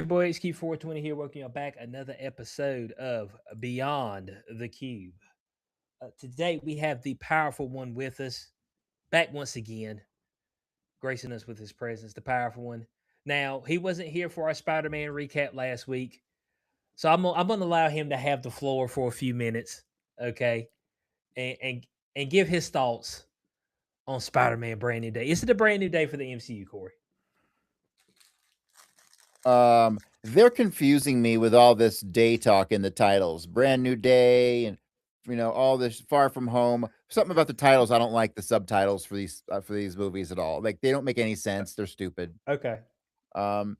boy HQ420 here, welcome you back. Another episode of Beyond the Cube. Today we have the powerful one with us, back once again, gracing us with his presence. The powerful one. Now he wasn't here for our Spider-Man recap last week, so I'm gonna allow him to have the floor for a few minutes, okay, and give his thoughts on Spider-Man Brand New Day. Is it a brand new day for the MCU, Corey? They're confusing me with all this day talk in the titles. Brand new day and all this far from home. Something about the titles I don't like the subtitles for these movies at all. Like they don't make any sense. They're stupid. Okay. Um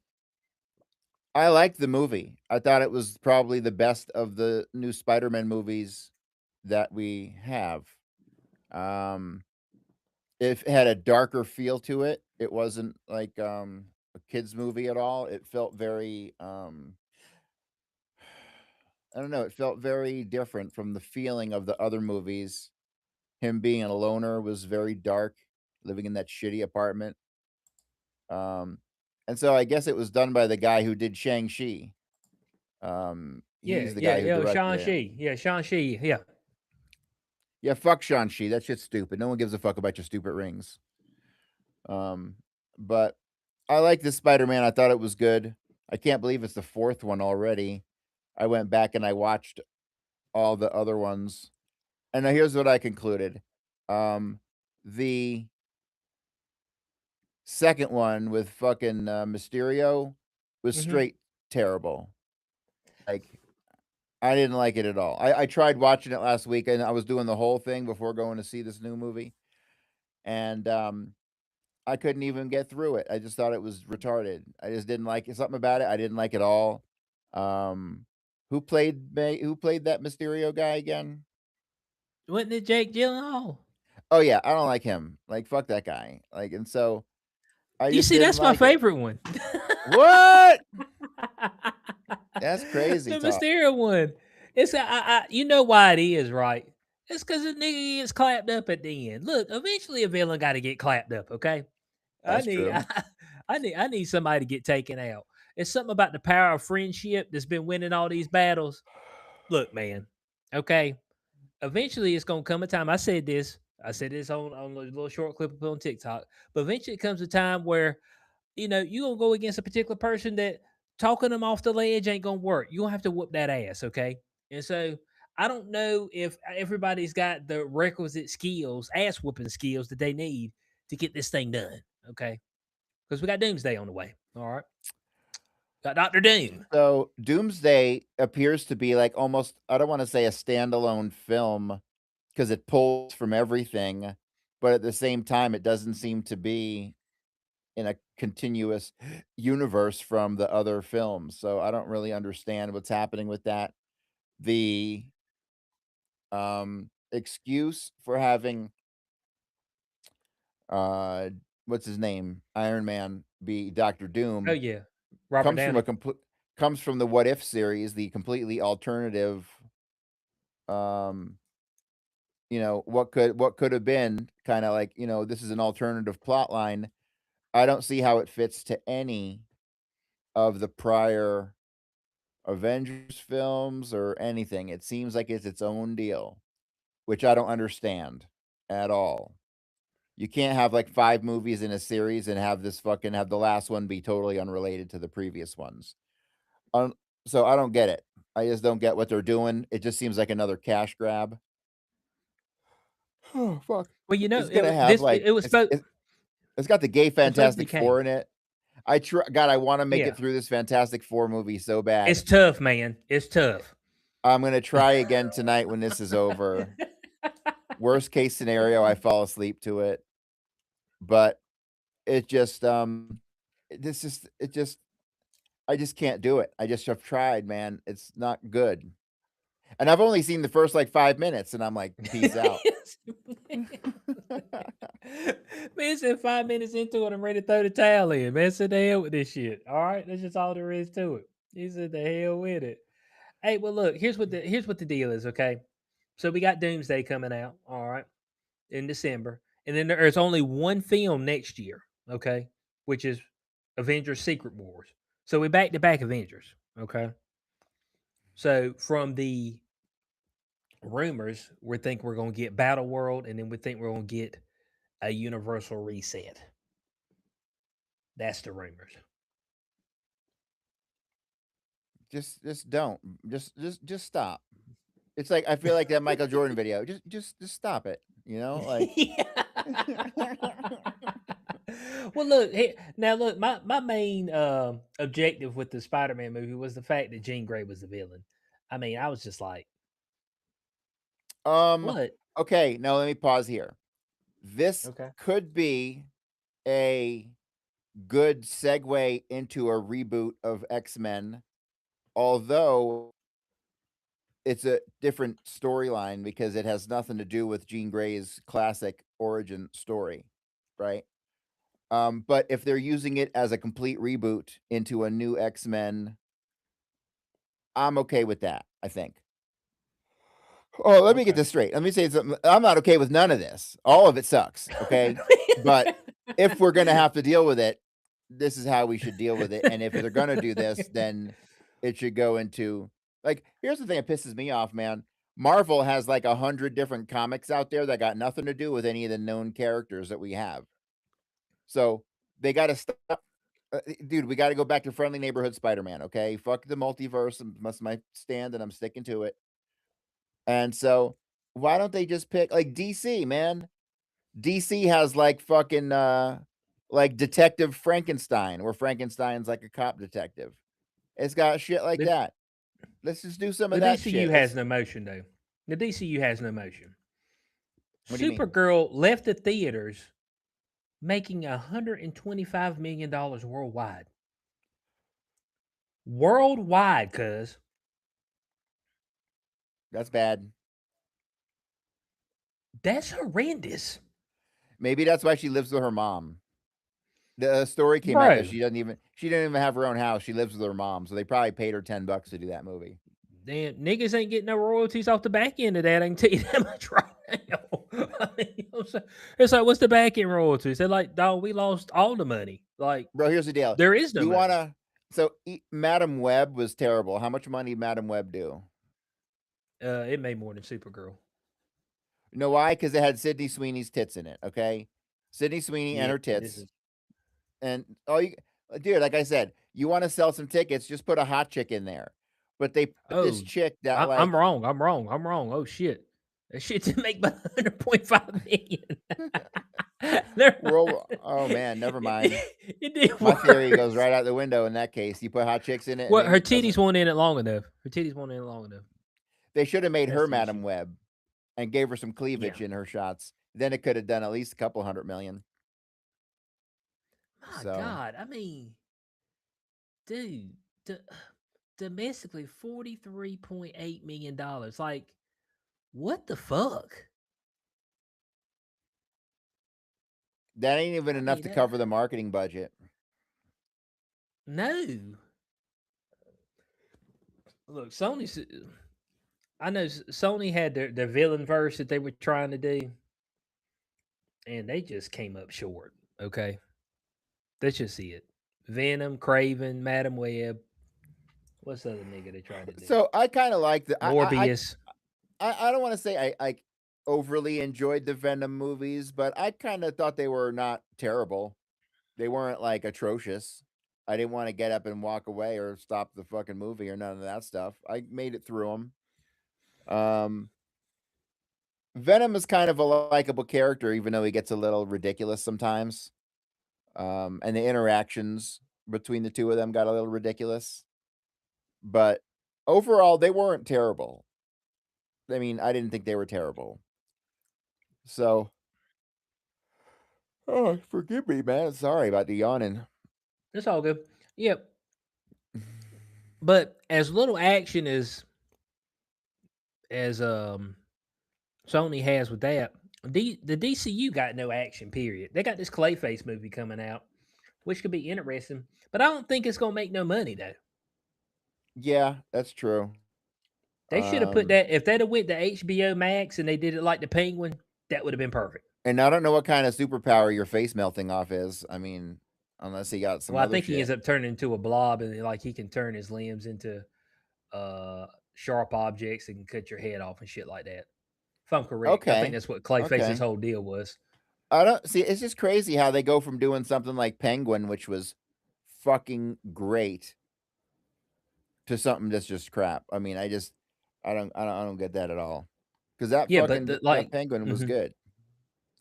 I liked the movie. I thought it was probably the best of the new Spider-Man movies that we have. Um it had a darker feel to it. It wasn't like a kids movie at all. It felt very I don't know, it felt very different from the feeling of the other movies. Him being a loner was very dark, living in that shitty apartment. Um, and so I guess it was done by the guy who did Shang-Chi. Yeah, He's the yeah, guy who yeah. directed Shang it. Chi. Yeah, Shang Chi. Yeah. Yeah, fuck Shang-Chi. That shit's stupid. No one gives a fuck about your stupid rings. Um, but I like this Spider-Man. I thought it was good. I can't believe it's the fourth one already. I went back and I watched all the other ones. And now here's what I concluded. Um, the second one with fucking Mysterio was Hmm. straight terrible. Like I didn't like it at all. I tried watching it last week and I was doing the whole thing before going to see this new movie, and I couldn't even get through it. I just thought it was retarded. I just didn't like it. Something about it I didn't like at all. Um, who played that Mysterio guy again? Wasn't it Jake Gyllenhaal? Oh yeah, I don't like him. Like fuck that guy. Like and so I You just see, didn't that's my like it. favorite one. What? That's crazy The talk. Mysterio one. It's you know why it is, right? It's because the nigga gets clapped up at the end. Look, eventually a villain got to get clapped up. Okay, I That's need true. I need somebody to get taken out. It's something about the power of friendship that's been winning all these battles. Look, man. Okay, eventually it's gonna come a time. I said this. I said this on a little short clip on TikTok. But eventually it comes a time where you gonna go against a particular person that talking them off the ledge ain't gonna work. You gonna have to whoop that ass, okay? And so I don't know if everybody's got the requisite skills, ass whooping skills that they need to get this thing done, okay? Because we got Doomsday on the way. All right, got Doctor Doom. So Doomsday appears to be like almost I don't want to say a standalone film because it pulls from everything, but at the same time it doesn't seem to be in a continuous universe from the other films. So I don't really understand what's happening with that. The excuse for having uh what's his name? Iron Man be Doctor Oh Doom yeah, Robert comes from a Downey. complete comes from the What If series, the completely alternative um what could have been kind of like this is an alternative plot line. I don't see how it fits to any of the prior Avengers films or anything. It seems like it's its own deal, which I don't understand at all. You can't have like 5 movies in a series and have the last one be totally unrelated to the previous ones. Um, so I don't get it. I just don't get what they're doing. It just seems like another cash grab. Oh, fuck. Well, It's gonna have like it was supposed it's got the gay it's supposed to be Fantastic came. Four in it. God, I wanna make it Yeah, through this Fantastic Four movie so it's bad. tough, man. It's tough. I'm gonna try again tonight when this is over. Worst case scenario, I fall asleep to it, but it just, it just I just can't do it. I just have tried, man. It's not good. And I've only seen the first, like, 5 minutes, and I'm like, "Peace out." Man said 5 minutes into it, I'm ready to throw the towel in. Man said the hell with this shit. All right, that's just all there is to it. He said the hell with it. Hey, well, look, here's what the deal is. Okay, so we got Doomsday coming out. All right, in December, and then there's only one film next year. Okay, which is Avengers: Secret Wars. So we back to back Avengers. Okay. So from the rumors, we think we're gonna get Battle World, and then we think we're gonna get a universal reset. That's the rumors. Just don't. Just stop. It's like I feel like that Michael Jordan video. Just stop it. You know, like Yeah. Well, look now. Look, my main objective with the Spider-Man movie was the fact that Jean Grey was the villain. I mean, I was just like, um what? okay, now let me pause here. This Okay. could be a good segue into a reboot of X-Men, although it's a different storyline because it has nothing to do with Jean Grey's classic origin story, right? But if they're using it as a complete reboot into a new X-Men, I'm okay with that, I think. Oh, let me get Okay. this straight. Let me say something. I'm not okay with none of this. All of it sucks, okay? But if we're gonna have to deal with it, this is how we should deal with it. And if they're gonna do this, then it should go into like here's the thing that pisses me off, man. Marvel has like 100 different comics out there that got nothing to do with any of the known characters that we have. So they gotta stop. Dude, we gotta go back to friendly neighborhood Spider-Man, okay? Fuck the multiverse. Must my stand, and I'm sticking to it. And so, why don't they just pick like DC, man? DC has like fucking like Detective Frankenstein, where Frankenstein's like a cop detective. It's got shit like the that. Let's just do some of the that DCU shit. has Let's no motion though. The DCU has no motion. what do you mean? Supergirl left the theaters making $125 million worldwide. Worldwide, cuz That's bad. that's horrendous, Maybe that's why she lives with her mom. The story came out that bro. she didn't even have her own house. She lives with her mom, so they probably paid her $10 to do that movie. Damn, niggas ain't getting no royalties off the back end of that. I can tell you that much right now. I mean, you know what I'm saying? It's like, what's the back end royalties? They're like, dog, we lost all the money. Like, Bro, here's the deal. there is no You money. wanna so Madam Web was terrible. How much money did Madam Web do? It made more than Supergirl. You know why? Because it had Sydney Sweeney's tits in it. Okay, Sydney Sweeney and Yeah, her this tits, is. and oh, you, dude, like I said, you want to sell some tickets, just put a hot chick in there. But they put this Oh, chick that I'm like wrong. I'm wrong. I'm wrong. Oh shit, that shit didn't make but 100.5 million. world. Oh man, never mind. It did My theory goes worse. right out the window in that case. You put hot chicks in it, and Well, maybe her it titties doesn't. weren't in it long enough. Her titties weren't in it long enough. They should have made That's her the Madam issue. Web and gave her some Yeah. cleavage in her shots. Then it could have done at least a couple 100 million. My So God. I mean, dude, d- domestically $43.8 million. Like, what the fuck? that ain't even I enough mean, to that cover the marketing budget. no. Look, Sony's. I know Sony had their villain verse that they were trying to do, and they just came up short. Okay, let's just see it. Venom, Craven, Madam Web. What's the other nigga they tried to do? So I kind of like the Morbius. I don't want to say I like overly enjoyed the Venom movies, but I kind of thought they were not terrible. They weren't like atrocious. I didn't want to get up and walk away or stop the fucking movie or none of that stuff. I made it through them. Um, Venom is kind of a likable character, even though he gets a little ridiculous sometimes. And the interactions between the two of them got a little ridiculous. But overall, they weren't terrible. I mean, I didn't think they were terrible. So, oh, forgive me, man. Sorry about the yawning. It's all good. Yep. But as little action as Sony has with that, the DCU got no action. Period. They got this Clayface movie coming out, which could be interesting, but I don't think it's gonna make no money though. Yeah, that's true. They should have put Um, that if they'd have went to HBO Max and they did it like the Penguin, that would have been perfect. and I don't know what kind of superpower your face melting off is. I mean, unless he got some Well, I other think he shit. ends up turning into a blob, and like he can turn his limbs into uh sharp objects and can cut your head off and shit like that. If I'm correct, I think Okay. that's what Clayface's Okay. whole deal was. I don't see, it's just crazy how they go from doing something like Penguin, which was fucking great, to something that's just crap. I mean, I don't get that at all. Because that Yeah, but fucking that like, Penguin was mhm. good.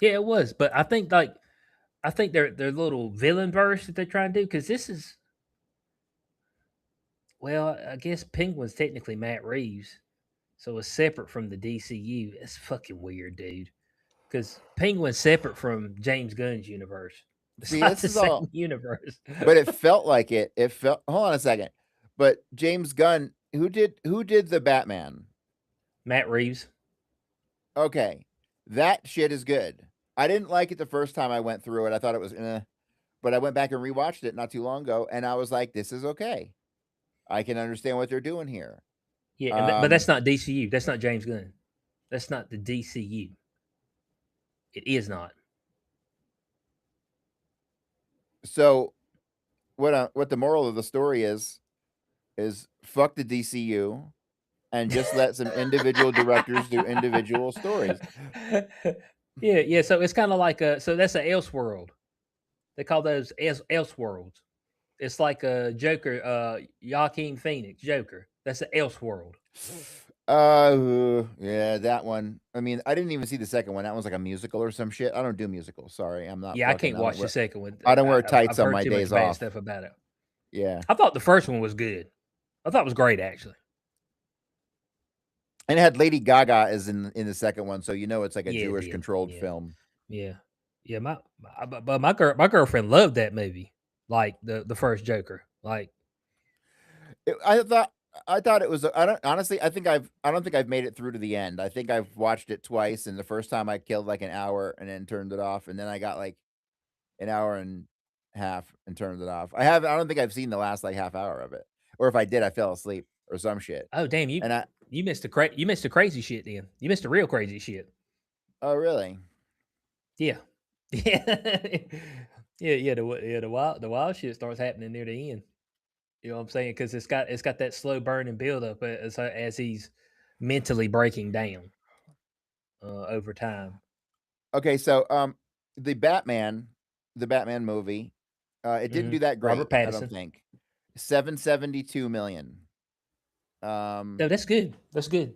Yeah, it was. But I think their little villain verse that they're trying to do, because this is, well, I guess Penguin's technically Matt Reeves, so it's separate from the DCU. It's fucking weird, dude. Because Penguin's separate from James Gunn's universe. It's See, not this the is same all, universe. but it felt like it. It felt, hold on a second. But James Gunn, who did the Batman? Matt Reeves. Okay. That shit is good. I didn't like it the first time I went through it. I thought it was but I went back and rewatched it not too long ago, and I was like, this is okay. I can understand what they're doing here. Yeah, but Um, that's not DCU. That's not James Gunn. That's not the DCU. It is not. so what the moral of the story is fuck the DCU and just let some individual directors do individual stories. Yeah, yeah. So it's kind of like so that's a Elseworld. They call those Elseworlds. It's like a Joker, Joaquin Phoenix Joker. That's an Elseworld. Yeah, that one. I mean, I didn't even see the second one. That one's like a musical or some shit. I don't do musicals. Sorry, I'm not Yeah, I fucking. can't watch the second one. I don't wear I've tights on heard my too much days bad off. stuff about it. Yeah, I thought the first one was good. I thought it was great actually. and it had Lady Gaga is in the second one, so you know it's like a Yeah, it Jewish did. controlled Yeah, film. yeah, yeah. But my girlfriend loved that movie, like the first Joker. Like, It, I thought it was. I don't honestly. I don't think I've made it through to the end. I think I've watched it twice, and the first time I killed like an hour and then turned it off, and then I got like an hour and half and turned it off. I don't think I've seen the last like half hour of it, or if I did, I fell asleep or some shit. oh damn, And I you missed the crazy shit. Then you missed the real crazy shit. oh really? Yeah, yeah, yeah. The wild shit starts happening near the end. You know what I'm saying? Because it's got that slow burn and build up as he's mentally breaking down over time. Okay, so the Batman, the Batman movie, it didn't Hmm. do that Robert great. I don't Pattinson. think 772 million. No, Um, that's good. That's good.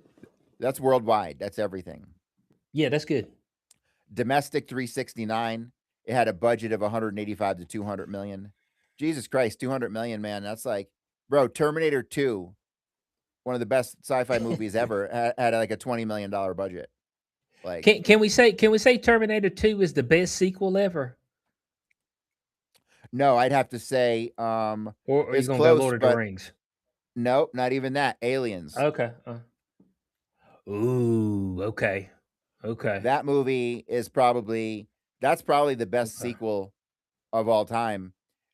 that's worldwide. That's everything. Yeah, that's good. Domestic 369. It had a budget of 185 to 200 million. Jesus Christ, 200 million, man. That's like, bro, Terminator 2, one of the best sci-fi movies ever, had like a $20 million budget. Like, Can we say Terminator 2 is the best sequel ever? no, I'd have to say Or are you it's gonna go close, Lord of the but Rings? nope, not even that. Aliens. Okay. Ooh, okay. Okay. That movie is probably that's probably the best Okay. sequel of all time.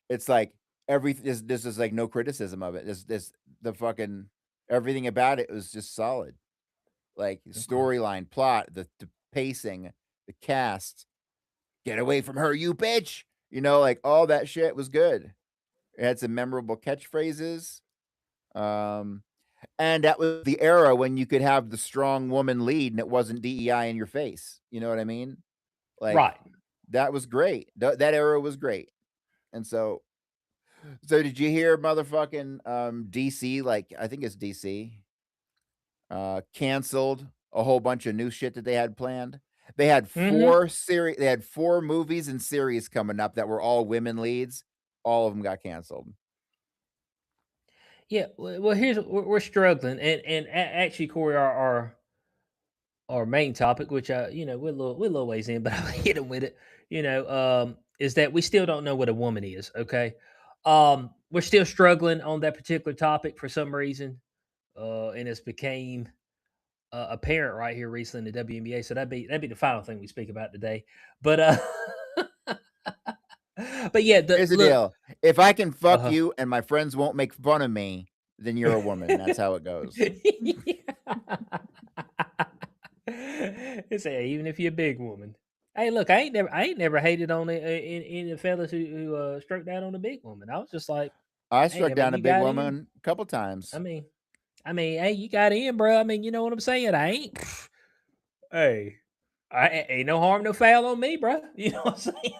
It's like this is like no criticism of it. This the fucking everything about it was just solid. Like Okay. storyline, plot, the pacing, the cast. Get away from her, you bitch. You know, like all that shit was good. It had some memorable catchphrases. Um, and that was the era when you could have the strong woman lead and it wasn't DEI in your face. You know what I mean? Like Right. that was great. That era was great. And so did you hear motherfucking DC, like I think it's DC, canceled a whole bunch of new shit that they had planned? Mhm. They had 4 movies and series coming up that were all women leads. All of them got canceled. Yeah. Well, here's we're struggling, and actually, Corey, our main topic, which we're a little ways in, but I'll hit him with it. Is that we still don't know what a woman is. Okay, we're still struggling on that particular topic for some reason, and it's became apparent right here recently in the WNBA. So that'd be the final thing we speak about today. But but yeah, the Here's the look. deal. If I can fuck Uh you and my friends won't make fun of me, then you're a woman. That's how it goes. It's even if you're a big woman. Hey, look, I ain't never hated on the fellas who struck down on the big woman. I was just like, I hey, struck I mean, down a you big got in. woman a couple I times. mean, hey, you got in, bro. I mean, you know what I'm saying? I ain't. Hey, ain't no harm, no foul on me, bro. You know what I'm saying?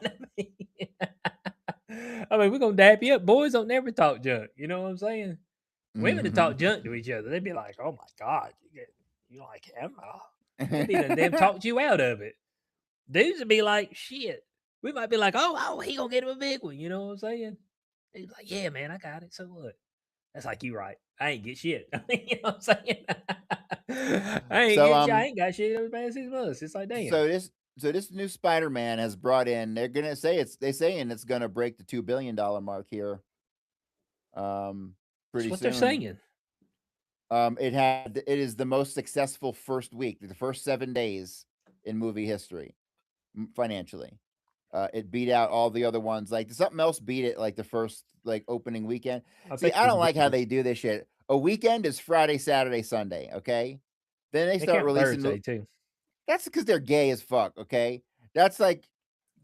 I mean, we're gonna dap you up. Boys don't never talk junk. You know what I'm saying? Women that talk Mhm. junk to each other, they'd be like, "Oh my god, you like him?" They be done damn talked you out of it. Dudes would be like, "Shit." We might be like, "Oh, he gonna get him a big one." You know what I'm saying? He's like, "Yeah, man, I got it. So what?" That's like you right. I ain't get shit. You know what I'm saying? I ain't So, get shit. I ain't got shit over the past 6 months. It's like, damn. so this new Spider-Man has brought in. They're gonna say they saying it's gonna break the $2 billion mark here, um, That's pretty what they're soon. saying. It is the most successful first week, the first 7 days in movie history, financially. It beat out all the other ones. Like, did something else beat it? Like the first opening weekend. I See, think I it was don't like how Avengers. they do this shit. A weekend is Friday, Saturday, Sunday. Okay, then they They start count releasing. Thursday too. That's because they're gay as fuck. Okay, that's like,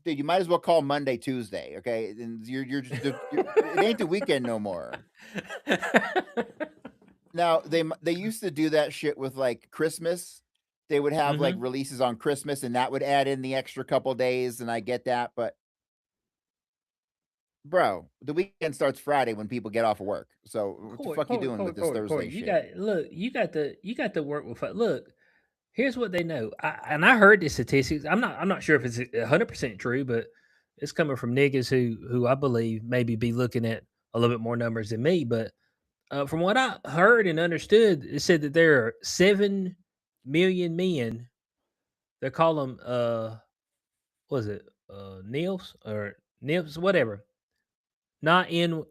dude, you might as well call Monday Tuesday. Okay, and it ain't the weekend no more. Now they used to do that shit with like Christmas. They would have like hmm releases on Christmas, and that would add in the extra couple days, and I get that, but bro, the weekend starts Friday when people get off of work. So what the Court, fuck you court, doing with court, this court, court. Thursday You shit? got look. You got to work with. Look, here's what they know. And I heard the statistics. I'm not sure if it's 100% true, but it's coming from niggas who I believe maybe be looking at a little bit more numbers than me. But from what I heard and understood, it said that there are 7 million men. They call them was it nilfs or nymphs, whatever. Not in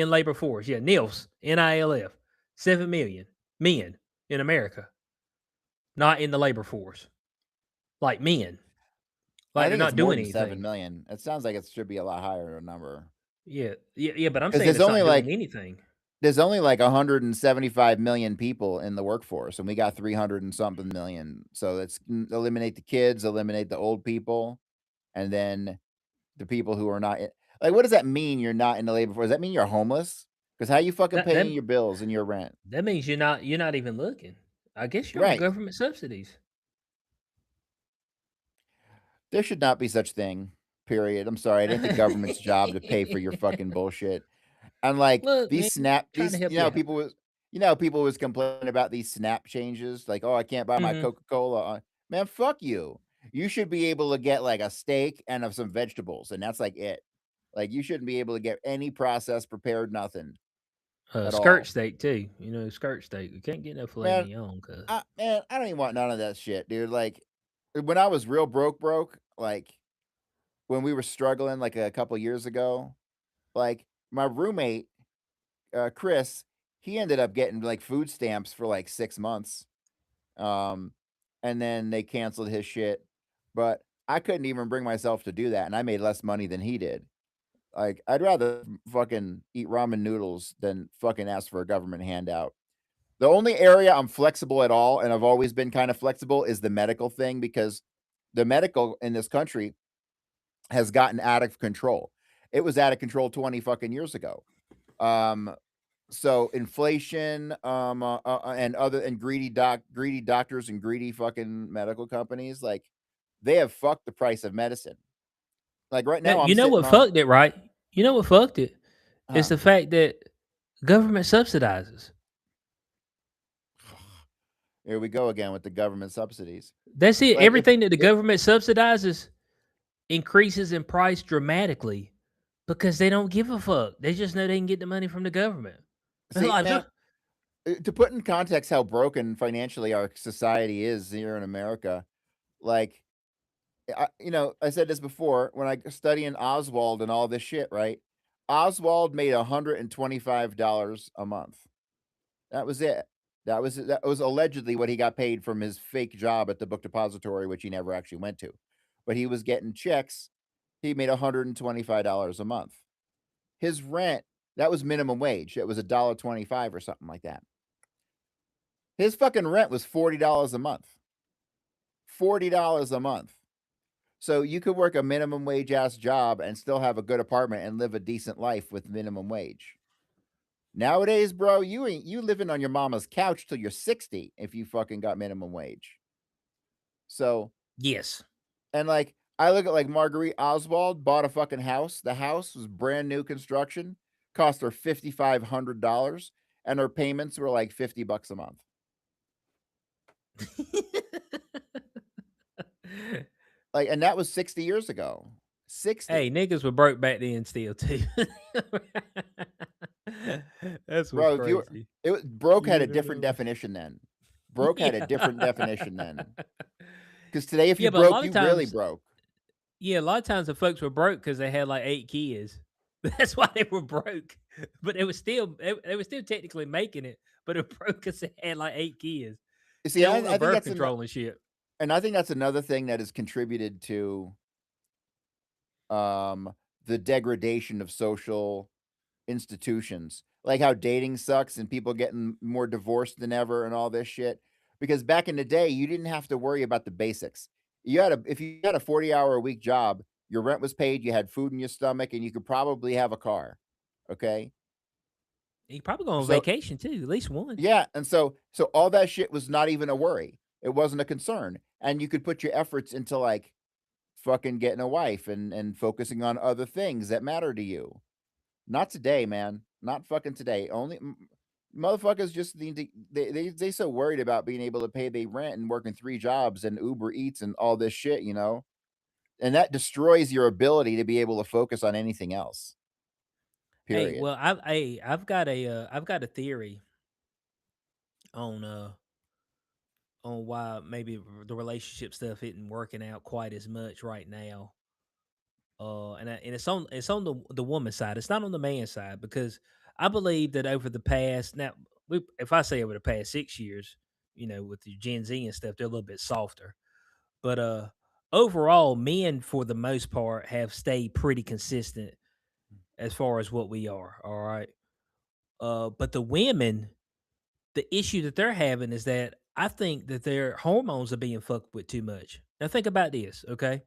labor force. Yeah, nilfs, NILF. 7 million men in America, not in the labor force. Like men. I Like they're think it's not more doing than seven anything. million. It sounds like it should be a lot higher number. Yeah, yeah, yeah. But I'm Because saying it's not doing anything. there's only like 175 million people in the workforce, and we got 300 and something million. So let's eliminate the kids, eliminate the old people, and then the people who are not like, what does that mean? You're not in the labor force? Does that mean you're homeless? Because how you fucking That that paying your bills and your rent? that means you're not even looking. I guess you're on Right. government subsidies. There should not be such thing. Period. I'm sorry. It ain't the government's job to pay for your fucking bullshit. And like Look, man, trying to these, help you out. people was complaining about these snap changes, like, oh, I can't buy my hmm Coca-Cola. Man, fuck you. You should be able to get like a steak and of some vegetables, and that's like it. Like, you shouldn't be able to get any processed, prepared, nothing at Skirt all. steak too. Skirt steak. You can't get no filet Man, mignon, cuz. I don't even want none of that shit, dude. Like, when I was real broke, like when we were struggling like a couple years ago, like my roommate, Chris, he ended up getting like food stamps for like 6 months. Um, and then they canceled his shit. But I couldn't even bring myself to do that, and I made less money than he did. Like, I'd rather fucking eat ramen noodles than fucking ask for a government handout. The only area I'm flexible at all, and I've always been kind of flexible, is the medical thing, because the medical in this country has gotten out of control. It was out of control 20 fucking years ago. Um, so inflation, and greedy doctors and greedy fucking medical companies, like, they have fucked the price of medicine. Like, right Now, now, I'm you know sitting what on, fucked it, right? You know what fucked it? It's huh? the fact that government subsidizes. Here we go again with the government subsidies. That's it. Like, Everything that the if government subsidizes increases in price dramatically because they don't give a fuck. They just know they can get the money from the government. They're see, like, man, to put in context how broken financially our society is here in America, like, I said this before when I study in Oswald and all this shit, right? Oswald made $125 a month. That was it. That was allegedly what he got paid from his fake job at the book depository, which he never actually went to. But he was getting checks. He made $125 a month. His rent, that was minimum wage. It was $1.25 or something like that. His fucking rent was $40 a month. $40 a month. So you could work a minimum wage ass job and still have a good apartment and live a decent life with minimum wage. Nowadays, bro, you living on your mama's couch till you're 60 if you fucking got minimum wage. So, Yes. and like I look at like Marguerite Oswald bought a fucking house. The house was brand new construction, cost her $5,500, and her payments were like $50 a month. Like, and that was 60 years ago. Hey, 60. niggas were broke back then still too. That's what's Bro, if you were crazy. it was broke had You a different know? definition then. Broke had a different Yeah. definition then. Because today, if you Yeah, but a broke, lot of you really times broke. yeah, a lot of times the folks were broke because they had, like, 8 kids. That's why they were broke. But they were still technically making it, but it broke 'cause they had, like, 8 kids. You see, They don't I want think birth that's control and shit. and I think that's another thing that has contributed to, um, the degradation of social institutions, like how dating sucks and people getting more divorced than ever and all this shit. Because back in the day, you didn't have to worry about the basics. You had a if you had a 40-hour a week job, your rent was paid, you had food in your stomach, and you could probably have a car. Okay? He probably go on So vacation too, at least one. yeah, and so all that shit was not even a worry. It wasn't a concern. And you could put your efforts into like fucking getting a wife and focusing on other things that matter to you. Not today, man. Not fucking today. Only motherfuckers just need to they so worried about being able to pay their rent and working 3 jobs and Uber Eats and all this shit, you know? And that destroys your ability to be able to focus on anything else. Hey, Period. well, I've got a theory on, on why maybe the relationship stuff isn't working out quite as much right now. And it's on the woman side. It's not on the man side because I believe that over the past now, if I say over the past 6 years, with the Gen Z and stuff, they're a little bit softer. But overall, men for the most part have stayed pretty consistent as far as what we are. All right. But the women, the issue that they're having is that I think that their hormones are being fucked with too much. Now think about this, okay?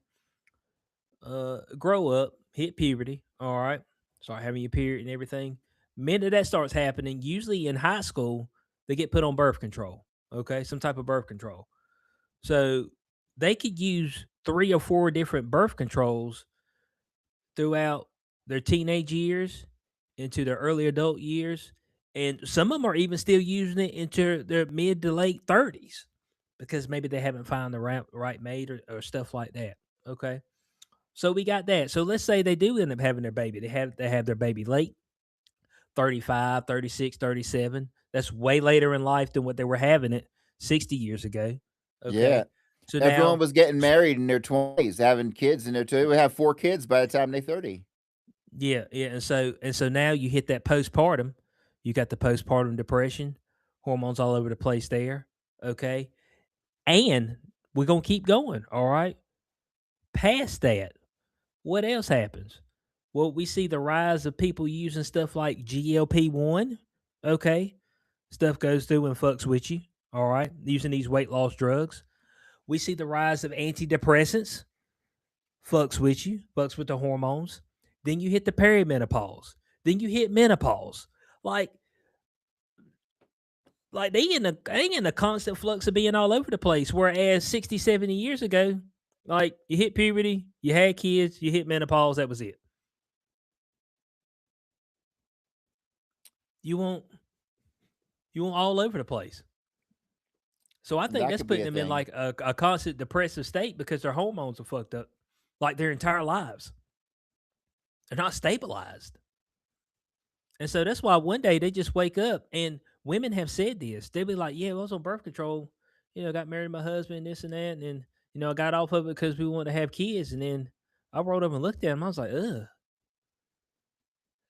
Grow up, hit puberty, all right, start having your period and everything. Minute that starts happening, usually in high school, they get put on birth control, okay, some type of birth control. So they could use 3 or 4 different birth controls throughout their teenage years into their early adult years, and some of them are even still using it into their mid to late 30s because maybe they haven't found the right mate or stuff like that. Okay, so we got that. So let's say they do end up having their baby. They have their baby late, 35, 36, 37. That's way later in life than what they were having it 60 years ago. Yeah. Okay. So Everyone now was getting married in their 20s, having kids in their they would have 4 kids by the time they're 30. yeah, yeah, and so now you hit that postpartum. You got the postpartum depression, hormones all over the place there. Okay. And we're gonna keep going. All right. Past that, what else happens? Well, we see the rise of people using stuff like GLP-1. Okay. Stuff goes through and fucks with you. All right. Using these weight loss drugs. We see the rise of antidepressants. Fucks with you. Fucks with the hormones. Then you hit the perimenopause. Then you hit menopause. Like, they in a constant flux of being all over the place. Whereas 60, 70 years ago, like you hit puberty, you had kids, you hit menopause, that was it. You won't you won't all over the place. So I think That that's could be putting a them in thing. like a constant depressive state because their hormones are fucked up, like their entire lives. They're not stabilized. And so that's why one day they just wake up and women have said this. They'll be like, yeah, well, I was on birth control, got married to my husband, this and that. And then, I got off of it because we wanted to have kids. And then I rolled up and looked at him. I was like, ugh.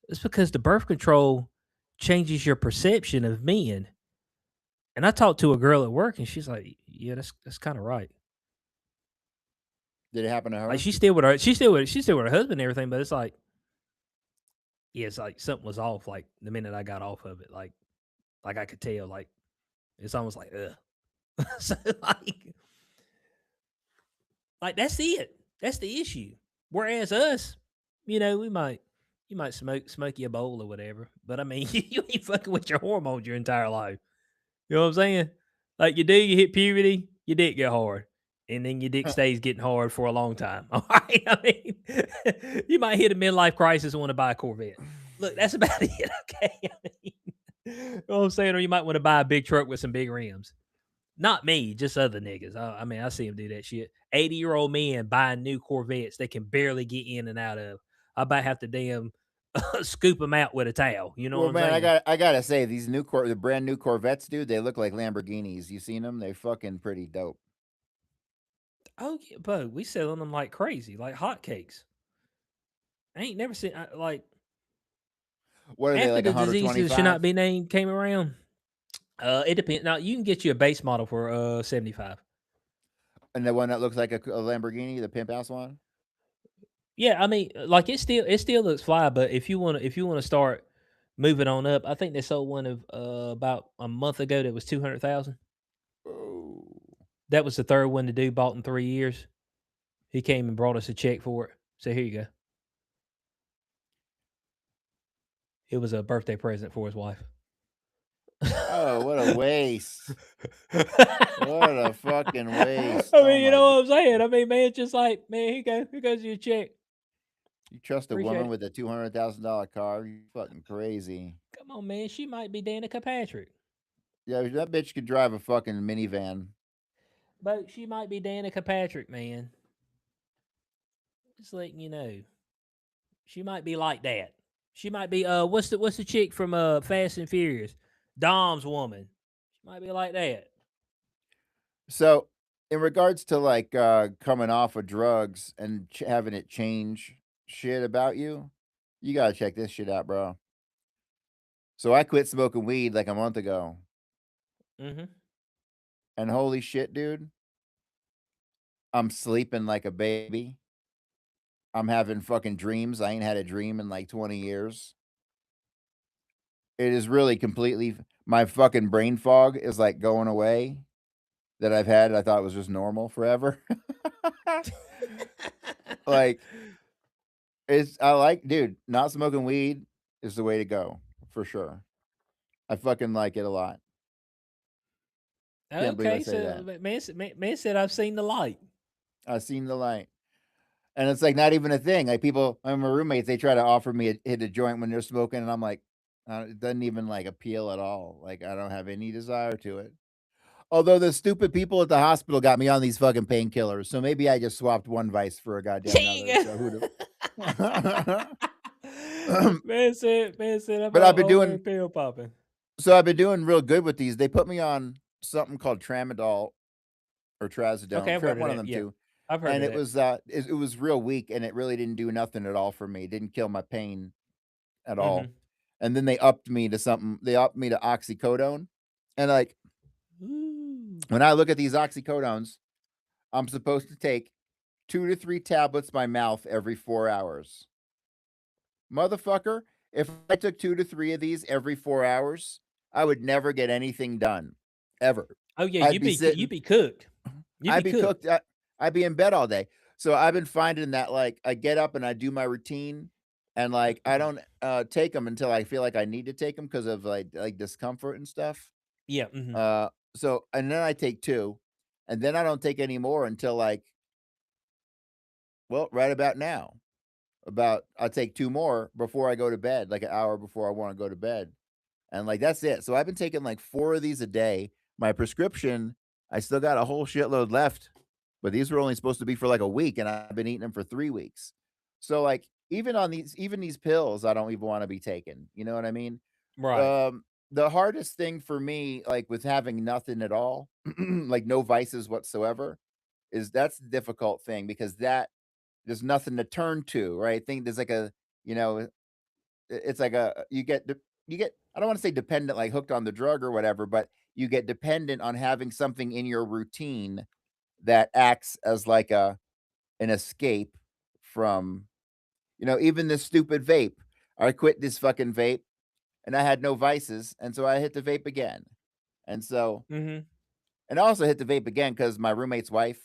It's because the birth control changes your perception of men. And I talked to a girl at work and she's like, yeah, that's kind of right. Did it happen to Like her? she's still with her husband and everything, but it's like, yeah, it's like something was off. Like the minute I got off of it, like I could tell, like it's almost like, ugh. So like that's it. That's the issue. Whereas us, you might smoke you a bowl or whatever. But I mean, you ain't fucking with your hormones your entire life. You know what I'm saying? Like you hit puberty, your dick get hard. And then your dick stays getting hard for a long time. All right. I mean, you might hit a midlife crisis and want to buy a Corvette. Look, that's about it. Okay. I mean, you know what I'm saying? Or you might want to buy a big truck with some big rims. Not me, just other niggas. I mean, I see them do that shit. 80-year-old men buying new Corvettes they can barely get in and out of. I about have to damn scoop them out with a towel. You know what Well, I'm man, saying? I gotta say these the brand new Corvettes, dude. They look like Lamborghinis. You seen them? They fucking pretty dope. Oh, yeah, bro, we selling them like crazy, like hotcakes. I ain't never seen like What are they after like? the diseases should not 125? be named came around. It depends. Now you can get you a base model for 75. And the one that looks like a Lamborghini, the pimp house one. Yeah, I mean, like it still looks fly, but if you wanna start moving on up, I think they sold one of about a month ago that was 200,000. Oh. That was the third one the dude bought in 3 years. He came and brought us a check for it. So here you go. It was a birthday present for his wife. Oh, what a waste. What a fucking I waste. Oh mean, you my know god. what I'm saying? I mean, man, it's just like, man, here goes your check. You trust a Appreciate woman it. with a $200,000 car? You fucking crazy. Come on, man. She might be Danica Patrick. Yeah, that bitch could drive a fucking minivan. But she might be Danica Patrick, man. Just letting you know. She might be like that. She might be what's the chick from Fast and Furious? Dom's woman. She might be like that. So, in regards to like coming off of drugs and having it change shit about you, you gotta check this shit out, bro. So I quit smoking weed like a month ago, Mm-hmm. and holy shit, dude, I'm sleeping like a baby. I'm having fucking dreams. I ain't had a dream in like 20 years. It is really completely my fucking brain fog is like going away that I've had. I thought was just normal forever. Like it's I like, dude, not smoking weed is the way to go for sure. I fucking like it a lot. Can't believe I Okay, say so that. man said I've seen the light. I've seen the light. And it's like not even a thing. Like people, my roommates, they try to offer me hit a joint when they're smoking, and I'm like, it doesn't even like appeal at all. Like I don't have any desire to it. Although the stupid people at the hospital got me on these fucking painkillers, so maybe I just swapped one vice for a goddamn There another. you So who go. do? Man said I'm But I've been over here doing pill popping. so I've been doing real good with these. They put me on something called tramadol or Okay, trazodone, I've heard of one of that. them Yeah, two, I've heard and of that. it was real weak, and it really didn't do nothing at all for me. It didn't kill my pain at all. Mm-hmm. And then they upped me to something. They upped me to oxycodone, and like Ooh. when I look at these oxycodones, I'm supposed to take 2 to 3 tablets by mouth every 4 hours. Motherfucker, if I took 2 to 3 of these every 4 hours, I would never get anything done, ever. Oh yeah, I'd you be be you sitting be cooked. You I'd be be cooked. cooked. I'd be in bed all day. So I've been finding that like I get up and I do my routine, and like I don't take them until I feel like I need to take them because of like discomfort and stuff. Yeah. Mm-hmm. So and then I take two, and then I don't take any more until like well right about now. About I take two more before I go to bed, like an hour before I want to go to bed. And like that's it. So I've been taking like four of these a day. My prescription, I still got a whole shitload left, but these were only supposed to be for like a week, and I've been eating them for 3 weeks. So like even these pills, I don't even want to be taking. You know what I mean? Right. Um, the hardest thing for me, like with having nothing at all, like no vices whatsoever, is that's the difficult thing because that there's nothing to turn to, right? I think there's like a you know it's like a you get I don't want to say dependent like hooked on the drug or whatever, but you get dependent on having something in your routine that acts as like an escape from even this stupid vape. I quit this fucking vape and I had no vices, and so I hit the vape again. And so Mm-hmm. and I also hit the vape again because my roommate's wife.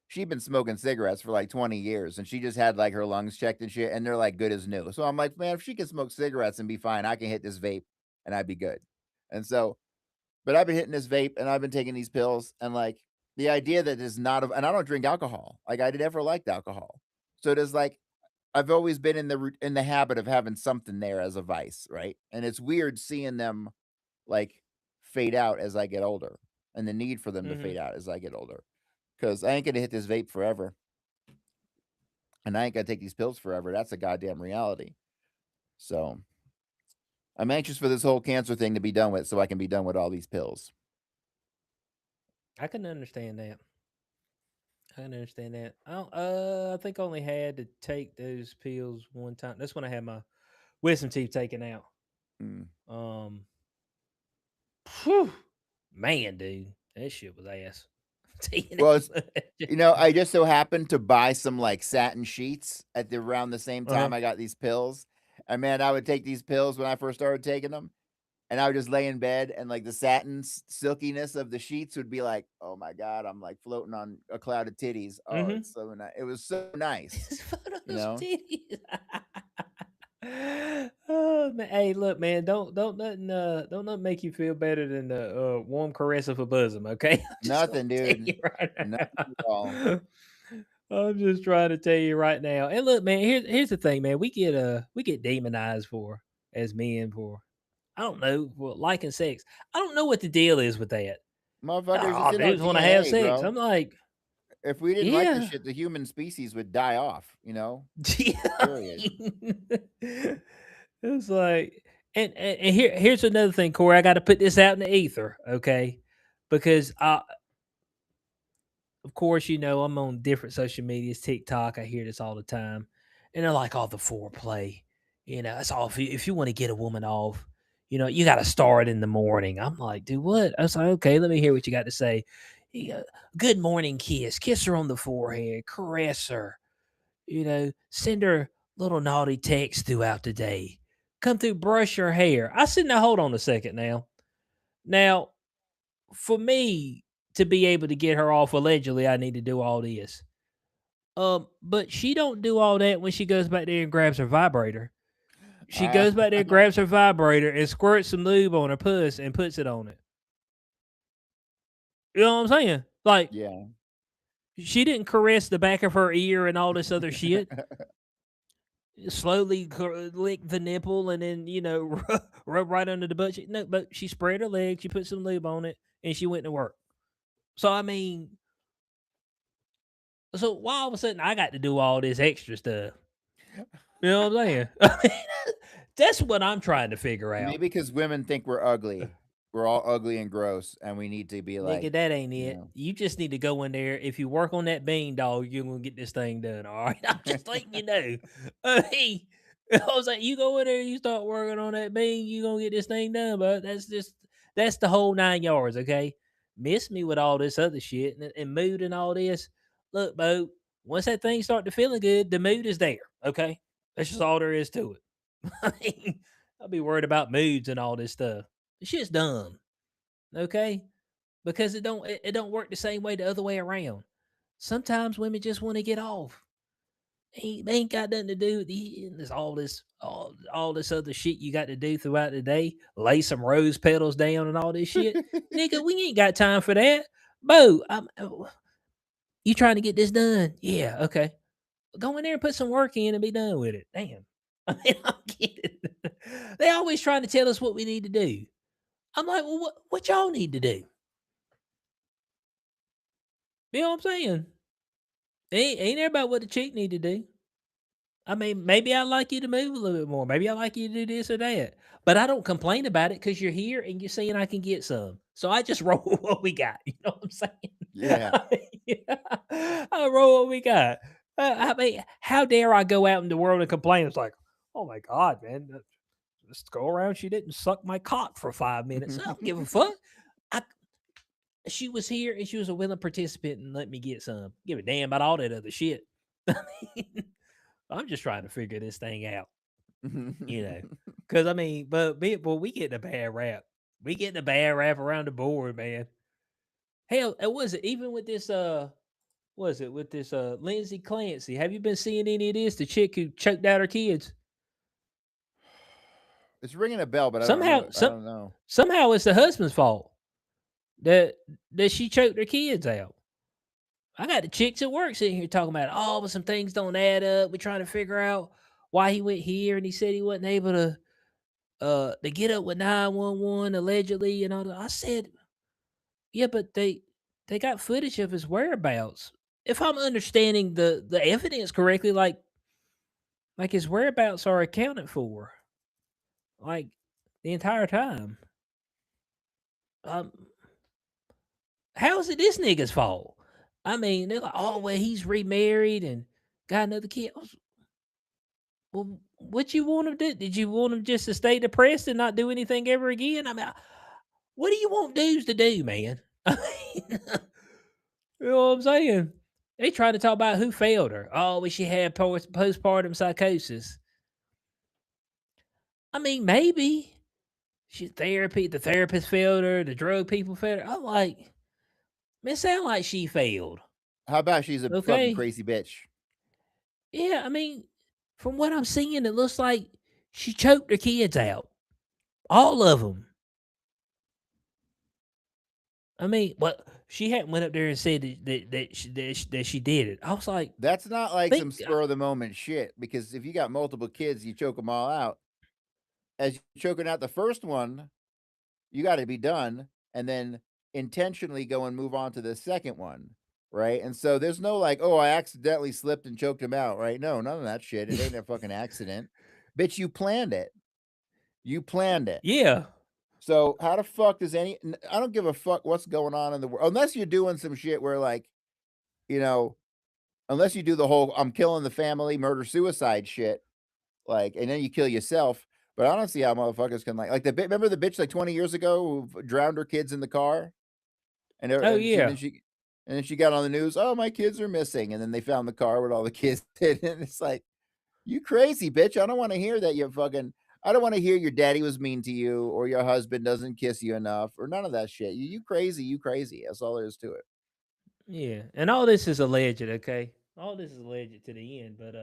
she'd been smoking cigarettes for like 20 years and she just had like her lungs checked and shit, and they're like good as new. So I'm like, man, if she can smoke cigarettes and be fine, I can hit this vape and I'd be good. And so, but I've been hitting this vape and I've been taking these pills and like the idea that is not, and I don't drink alcohol. Like I never liked alcohol. So there's like, I've always been in the in the habit of having something there as a vice, right? And it's weird seeing them like fade out as I get older, and the need for them to Hmm. fade out as I get older. Because I ain't gonna hit this vape forever, and I ain't gonna take these pills forever. That's a goddamn reality. So I'm anxious for this whole cancer thing to be done with, so I can be done with all these pills. I can understand that. I can understand that. I think I only had to take those pills one time. That's when I had my wisdom teeth taken out. Mm. Um, Phew, man, dude, that shit was ass. Taking Well, that it's, much. I just so happened to buy some like satin sheets at the around the same time Uh-huh. I got these pills. And man, I would take these pills when I first started taking them, and I would just lay in bed, and like the satin silkiness of the sheets would be like, oh my god, I'm like floating on a cloud of titties. Oh, Mm-hmm. it's so nice. It was so nice, His you photos know. titties. Oh man, hey, look, man, don't nothing make you feel better than the warm caress of a bosom. Okay, I'm just gonna Nothing, tell dude. you right Nothing at all. now. I'm just trying to tell you right now. And look, man, here's the thing, man. We get demonized for as men for I don't know for liking sex. I don't know what the deal is with that. Motherfuckers, it's Oh, in our dudes want to have DNA, sex. bro. I'm like, If we didn't like this yeah, shit, the human species would die off, you know? yeah. Period. It's like, and here's another thing, Corey. I got to put this out in the ether, okay? Because of course, I'm on different social medias, TikTok. I hear this all the time, and they're like, "All the foreplay, that's all. If you want to get a woman off, you got to start in the morning." I'm like, "Do what?" I was like, "Okay, let me hear what you got to say." Good morning kiss her on the forehead, caress her, send her little naughty texts throughout the day. Come through, brush her hair. I said, now hold on a second Now, for me to be able to get her off allegedly, I need to do all this. But she don't do all that when she goes back there and grabs her vibrator. She Uh, goes back there, grabs her vibrator, and squirts some lube on her puss and puts it on it. You know what I'm saying? Like, yeah. she didn't caress the back of her ear and all this other shit. Slowly lick the nipple and then rub right under the butt. No, but she spread her legs, she put some lube on it, and she went to work. So I mean, so why all of a sudden I got to do all this extra stuff? You know what I'm saying? I mean, that's what I'm trying to figure out. Maybe because women think we're ugly. We're all ugly and gross, and we need to be Nigga, like, that ain't you it. know. You just need to go in there. If you work on that bean dog, you're gonna get this thing done. All right. I'm just letting you know. I mean, I was like, you go in there, you start working on that bean, you gonna get this thing done. But that's the whole 9 yards, okay? Miss me with all this other shit and mood and all this. Look, Bo, once that thing start to feeling good, the mood is there. Okay. That's just all there is to it. I mean, I'll be worried about moods and all this stuff. It's just dumb. Okay, because it don't work the same way the other way around. Sometimes women just want to get off. They ain't got nothing to do. There's all this other shit you got to do throughout the day. Lay some rose petals down and all this shit, nigga. We ain't got time for that. Bo, you trying to get this done? Yeah, okay. Go in there and put some work in and be done with it. Damn. I mean, I'm kidding. They always trying to tell us what we need to do. I'm like, well, what y'all need to do? You know what I'm saying? Ain't about what the chick need to do. I mean, maybe I like you to move a little bit more. Maybe I like you to do this or that. But I don't complain about it because you're here and you're saying I can get some. So I just roll with what we got. You know what I'm Yeah. saying? I roll what we got. I mean, how dare I go out in the world and complain? It's like, oh my God, man. Let's go around. She didn't suck my cock for 5 minutes. I don't give a fuck. I, she was here and she was a willing participant and let me get some. Give a damn about all that other shit. I mean, I'm just trying to figure this thing out, you know. Because I mean, but we get a bad rap. We get a bad rap around the board, man. Hell, it was even with this was it with this Lindsay Clancy? Have you been seeing any of this? The chick who choked out her kids. It's ringing a bell, but I don't Somehow, remember. I don't know. somehow it's the husband's fault that she choked her kids out. I got the chicks at work sitting here talking about, oh, but some things don't add up. We're trying to figure out why he went here, and he said he wasn't able to get up with 911 allegedly and all that. I said, yeah, but they got footage of his whereabouts. If I'm understanding the evidence correctly, like his whereabouts are accounted for, like the entire time. Um, how is it this nigga's fault? I mean, they're like, oh well, he's remarried and got another kid. Well, what you want him to do? Did you want him just to stay depressed and not do anything ever again? I mean, what do you want dudes to do, man? I mean, you know what I'm saying? They trying to talk about who failed her. Oh, well, she had postpartum psychosis. I mean, maybe the therapist failed her, the drug people failed her. I'm like, man, it sound like she failed. How about she's a fucking Okay. crazy bitch? Yeah, I mean, from what I'm seeing, it looks like she choked her kids out. All of them. I mean, what she hadn't went up there and said that she did it. I was like, That's not like think some spur of the moment shit. Because if you got multiple kids, you choke them all out. As you're choking out the first one, you got to be done, and then intentionally go and move on to the second one, right? And so there's no like, oh, I accidentally slipped and choked him out, right? No, none of that shit. It ain't a fucking accident, bitch. You planned it. You planned it. yeah, So how the fuck does I don't give a fuck what's going on in the world unless you're doing some shit where like, you know, unless you do the whole I'm killing the family, murder suicide shit, like, and then you kill yourself. But I don't see how motherfuckers can like remember the bitch like 20 years ago who drowned her kids in the car, and oh she yeah, and then she got on the news. Oh, my kids are missing, and then they found the car with all the kids in it. And it's like, you crazy bitch! I don't want to hear that you're fucking. I don't want to hear your daddy was mean to you or your husband doesn't kiss you enough or none of that shit. You crazy, you crazy. That's all there is to it. yeah, and all this is alleged. Okay, all this is alleged to the end, but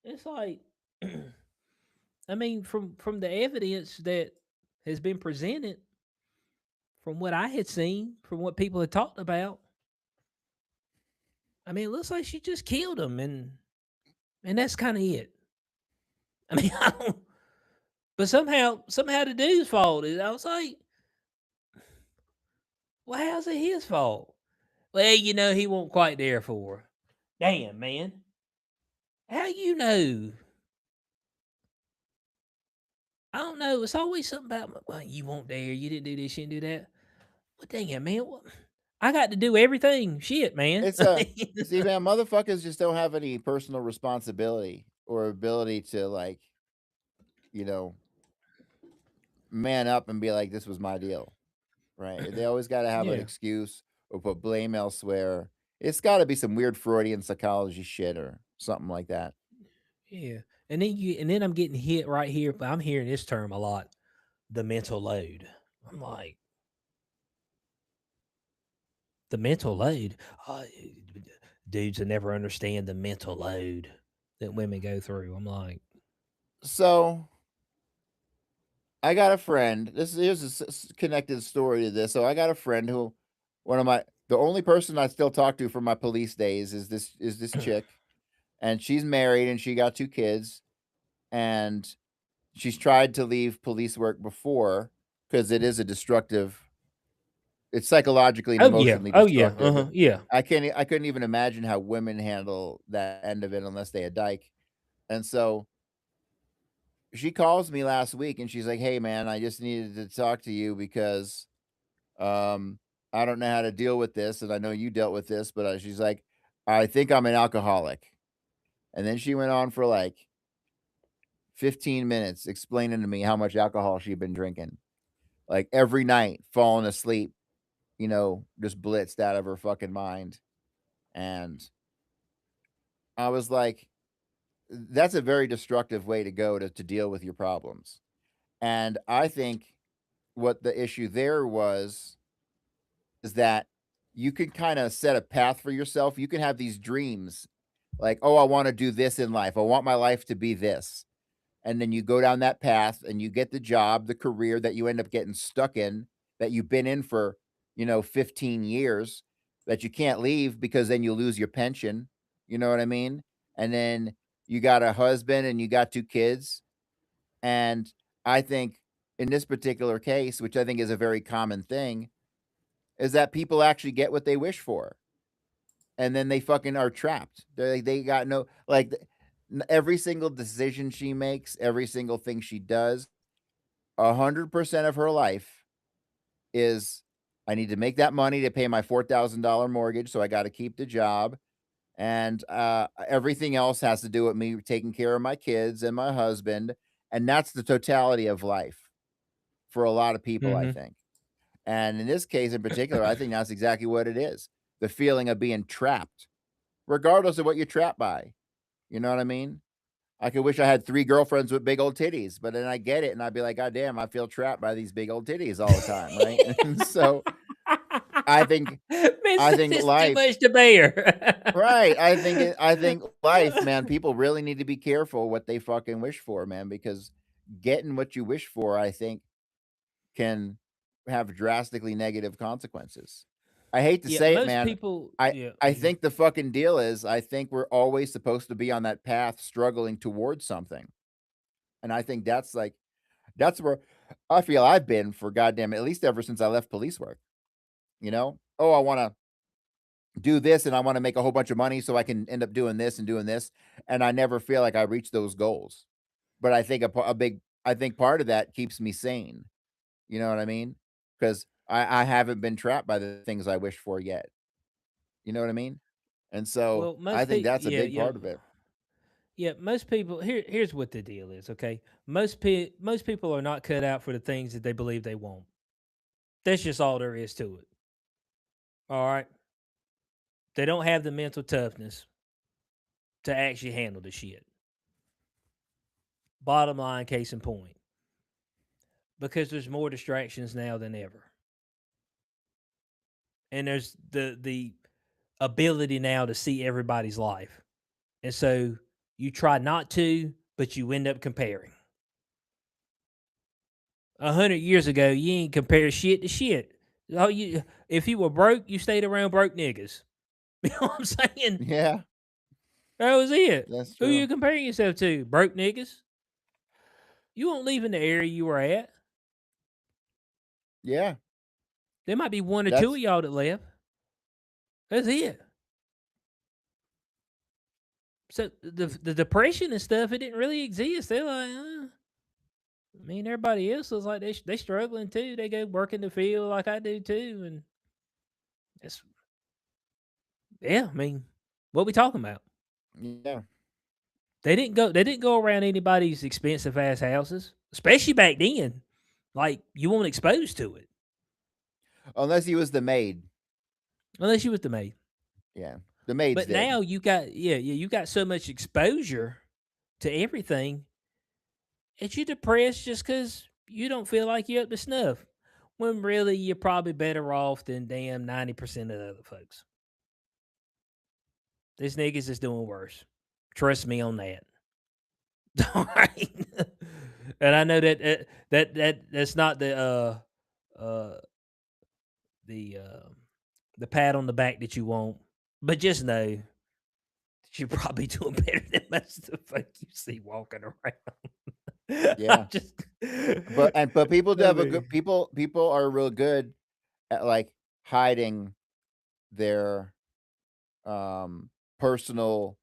it's like, I mean, from the evidence that has been presented, from what I had seen, from what people had talked about, I mean, it looks like she just killed him, and that's kind of it. I mean, I don't, but somehow the dude's fault is. I was like, well, how's it his fault? Well, he won't quite there for her. Damn, man. How you know? I don't know. It's always something about, well, you won't dare. You didn't do this. You didn't do that. Well, dang it, man. What? I got to do everything. Shit, man. It's a see, man, motherfuckers just don't have any personal responsibility or ability to like, you know, man up and be like, this was my deal. Right? They always gotta have an Yeah, excuse or put blame elsewhere. It's gotta be some weird Freudian psychology shit or something like that. yeah. And then I'm getting hit right here, but I'm hearing this term a lot. The mental load. I'm like, the mental load. Uh, Dudes that never understand the mental load that women go through. I'm like, So I got a friend. Here's a connected story to this. So I got a friend who, one of my the only person I still talk to from my police days is this chick, and she's married and she got two kids, and she's tried to leave police work before because it is a destructive. It's psychologically and oh yeah, emotionally oh yeah, destructive. yeah. I couldn't even imagine how women handle that end of it unless they a dyke. And so she calls me last week and she's like, "Hey man, I just needed to talk to you because um I don't know how to deal with this and I know you dealt with this, but she's like, I think I'm an alcoholic." And then she went on for like 15 minutes explaining to me how much alcohol she'd been drinking. Like every night, falling asleep, just blitzed out of her fucking mind. And I was like, that's a very destructive way to go to deal with your problems. And I think what the issue there was is that you can kinda set a path for yourself. You can have these dreams like, "Oh, I wanna do this in life. I want my life to be this." And then you go down that path and you get the job, the career that you end up getting stuck in, that you've been in for, 15 years, that you can't leave because then you lose your pension, you know what I mean? And then you got a husband and you got 2 kids, and I think in this particular case, which I think is a very common thing, is that people actually get what they wish for, and then they fucking are trapped. They got no like, every single decision she makes, every single thing she does, 100% of her life is, "I need to make that money to pay my $4,000 mortgage, so I gotta keep the job, and, everything else has to do with me taking care of my kids and my husband," and that's the totality of life for a lot of people, I Mhm. think. And in this case in particular, I think that's exactly what it is, the feeling of being trapped, regardless of what you're trapped by, you know what I mean? I could wish I had 3 girlfriends with big old titties, but then I get it, and I'd be like, "God damn, I feel trapped by these big old titties all the time," right? And so, I think Man, I so think this too life much to bear. right, I think life, man, people really need to be careful what they fucking wish for, man, because getting what you wish for, I think, can have drastically negative consequences. I hate to Yeah, say it, most man. people I yeah, I mhm. think the fucking deal is I think we're always supposed to be on that path struggling towards something, and I think that's where I feel I've been for goddamn at least ever since I left police work, you know? "Oh, I wanna do this, and I wanna make a whole bunch of money so I can end up doing this," and I never feel like I reached those goals. But I think a big I think part of that keeps me sane, you know what I mean? 'Cause I haven't been trapped by the things I wish for yet, you know what I mean? And so, Well, I most think people that's a yeah, big yeah. part of it. Yeah, most people here's what the deal is, okay? Most people are not cut out for the things that they believe they want. That's just all there is to it. All right? They don't have the mental toughness to actually handle the shit. Bottom line, case in point. Because there's more distractions now than ever. And there's the ability now to see everybody's life. And so you try not to, but you end up comparing. 100 years ago, you ain't compare shit to shit. Oh, you if you were broke, you stayed around broke niggas. You know what I'm saying? Yeah, That was it. that's Who you true. comparing yourself to? Broke niggas? You won't leave in the area you were at. Yeah, There might be one or two of that's y'all that left. That's it. So the depression and stuff, it didn't really exist. They're like, I mean, everybody else is like they struggling too. They go work in the field like I do too, and it's yeah. I mean, what we talking about? yeah. They didn't go around anybody's expensive ass houses, especially back then. Like, you weren't exposed to it Unless he was the maid. unless you was the maid. Yeah, the maids But did. now you got yeah, you got so much exposure to everything that you depressed just because you don't feel like you're up to snuff. When really you're probably better off than damn 90% of the other folks. This niggas is doing worse. Trust me on that. All right. And I know that that's not uh the the pat on the back that you want, but just know that you're probably doing better than most of the folk you see walking around. Yeah. Just, But people do I have a good mean, people are real good at, like, hiding their, um, personal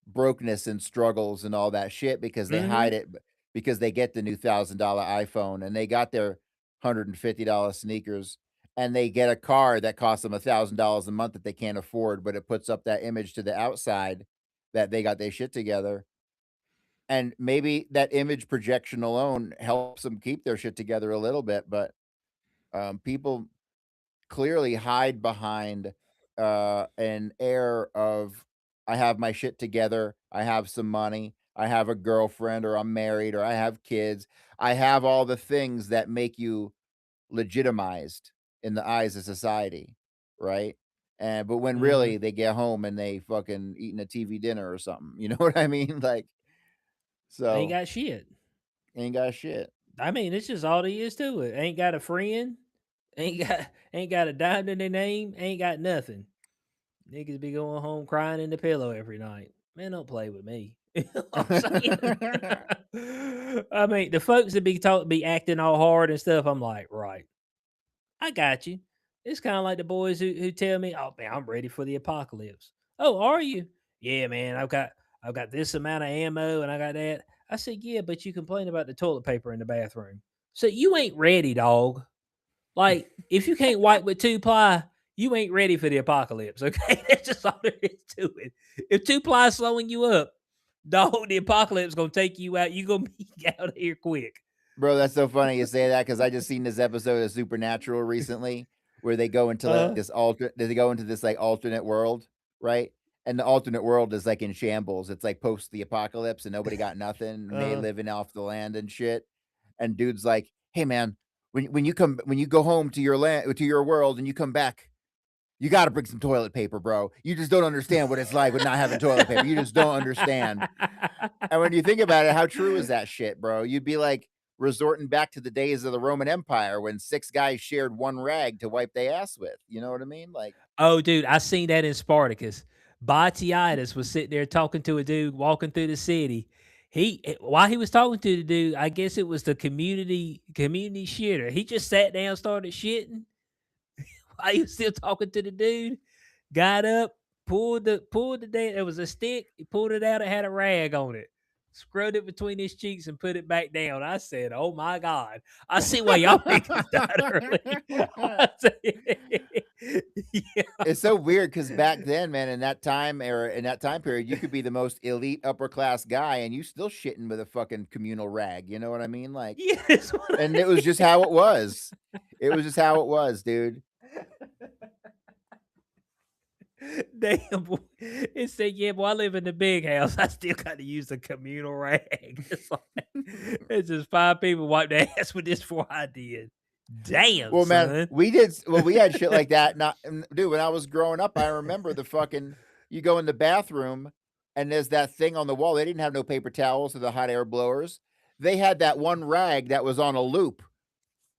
brokenness and struggles and all that shit because they hide mhm. it because they get the new $1,000 iPhone and they got their $150 sneakers and they get a car that costs them $1,000 a month that they can't afford, but it puts up that image to the outside that they got their shit together. And maybe that image projection alone helps them keep their shit together a little bit, but, people clearly hide behind, an air of, "I have my shit together, I have some money, I have a girlfriend, or I'm married, or I have kids. I have all the things that make you legitimized in the eyes of society," right? And but when Mhm. really they get home and they fucking eating a TV dinner or something, you know what I mean? Like, Ain't so got shit. ain't got shit. I mean, it's just all there is to it. Ain't got a friend. Ain't got a dime in their name. Ain't got nothing. Niggas be going home crying in the pillow every night. Man, don't play with me. You know what I'm saying? I mean, the folks that be acting all hard and stuff, I'm like, right, I got you. It's kind of like the boys who tell me, "Oh man, I'm ready for the apocalypse." Oh, are you? Yeah, man. I've got this amount of ammo and I got that. I said, yeah, but you complain about the toilet paper in the bathroom. So you ain't ready, dog. Like, if you can't wipe with 2 ply, you ain't ready for the apocalypse, okay? That's just all there is to it. If 2 ply is slowing you up, dog, the apocalypse gonna take you out. You gonna be out of here quick. Bro, that's so funny you say that because I just seen this episode of Supernatural recently where they go into like Uh, this they go into this like alternate world, right? And the alternate world is like in shambles. It's like post the apocalypse and nobody got nothing and they uh, living off the land and shit. And dude's like, "Hey man, when you go home to your land to your world and you come back, you got to bring some toilet paper, bro. You just don't understand what it's like with not having toilet paper. You just don't understand." And when you think about it, how true is that shit, bro? You'd be like resorting back to the days of the Roman Empire when 6 guys shared 1 rag to wipe their ass with. You know what I mean? Like, oh, dude, I seen that in Spartacus. Batiitis was sitting there talking to a dude walking through the city. While he was talking to the dude, I guess it was the community shitter. He just sat down, started shitting while he was still talking to the dude. Got up, pulled the damn. It was a stick. He pulled it out. It had a rag on it. Scrubbed it between his cheeks and put it back down. I said, "Oh my god, I see why y'all niggas died early." I said, yeah. it's so weird because back then, man, in that time period, you could be the most elite upper class guy and you still shitting with a fucking communal rag. You know what I mean? Like, Yeah, that's what and it was just how it was. It was just how it was, dude. damn boy. It said, yeah, boy, I live in the big house. I still got to use the communal rag. It's like it's just 5 people wiped their ass with this before I did. Damn, Well, man, son. we had shit like that. Not dude, when I was growing up, I remember the fucking you go in the bathroom and there's that thing on the wall. They didn't have no paper towels or the hot air blowers. They had that one rag that was on a loop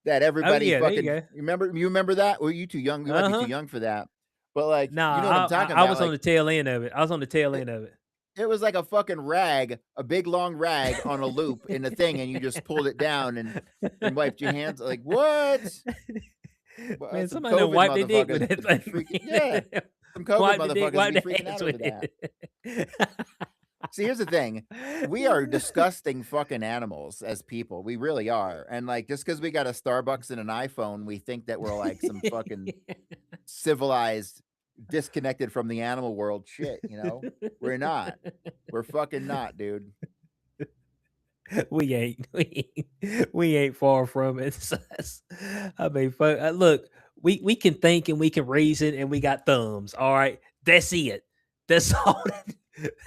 that Oh everybody yeah, there you fucking go. you remember that? Well, you too young. You might be too Uh-huh. young for that. But like, you know what I'm Nah, I, talking I I about? was on Like the tail end of it. I was on the tail it, end of it. it was like a fucking rag, a big long rag on a loop in a thing, and you just pulled it down and wiped your hands. Like what? Man, Some somebody done COVID wiped their dick motherfuckers with that would be thing, freaking yeah. man. Some COVID Wipe the dick, motherfuckers wipe be the freaking hands out over with that. it. See, here's the thing. We are disgusting fucking animals as people. We really are. And like just because we got a Starbucks and an iPhone, we think that we're like some fucking civilized, disconnected from the animal world shit, you know? We're not. We're fucking not, dude. We ain't far from it. So I mean, look, we can think and we can reason and we got thumbs. All right, that's it. That's all.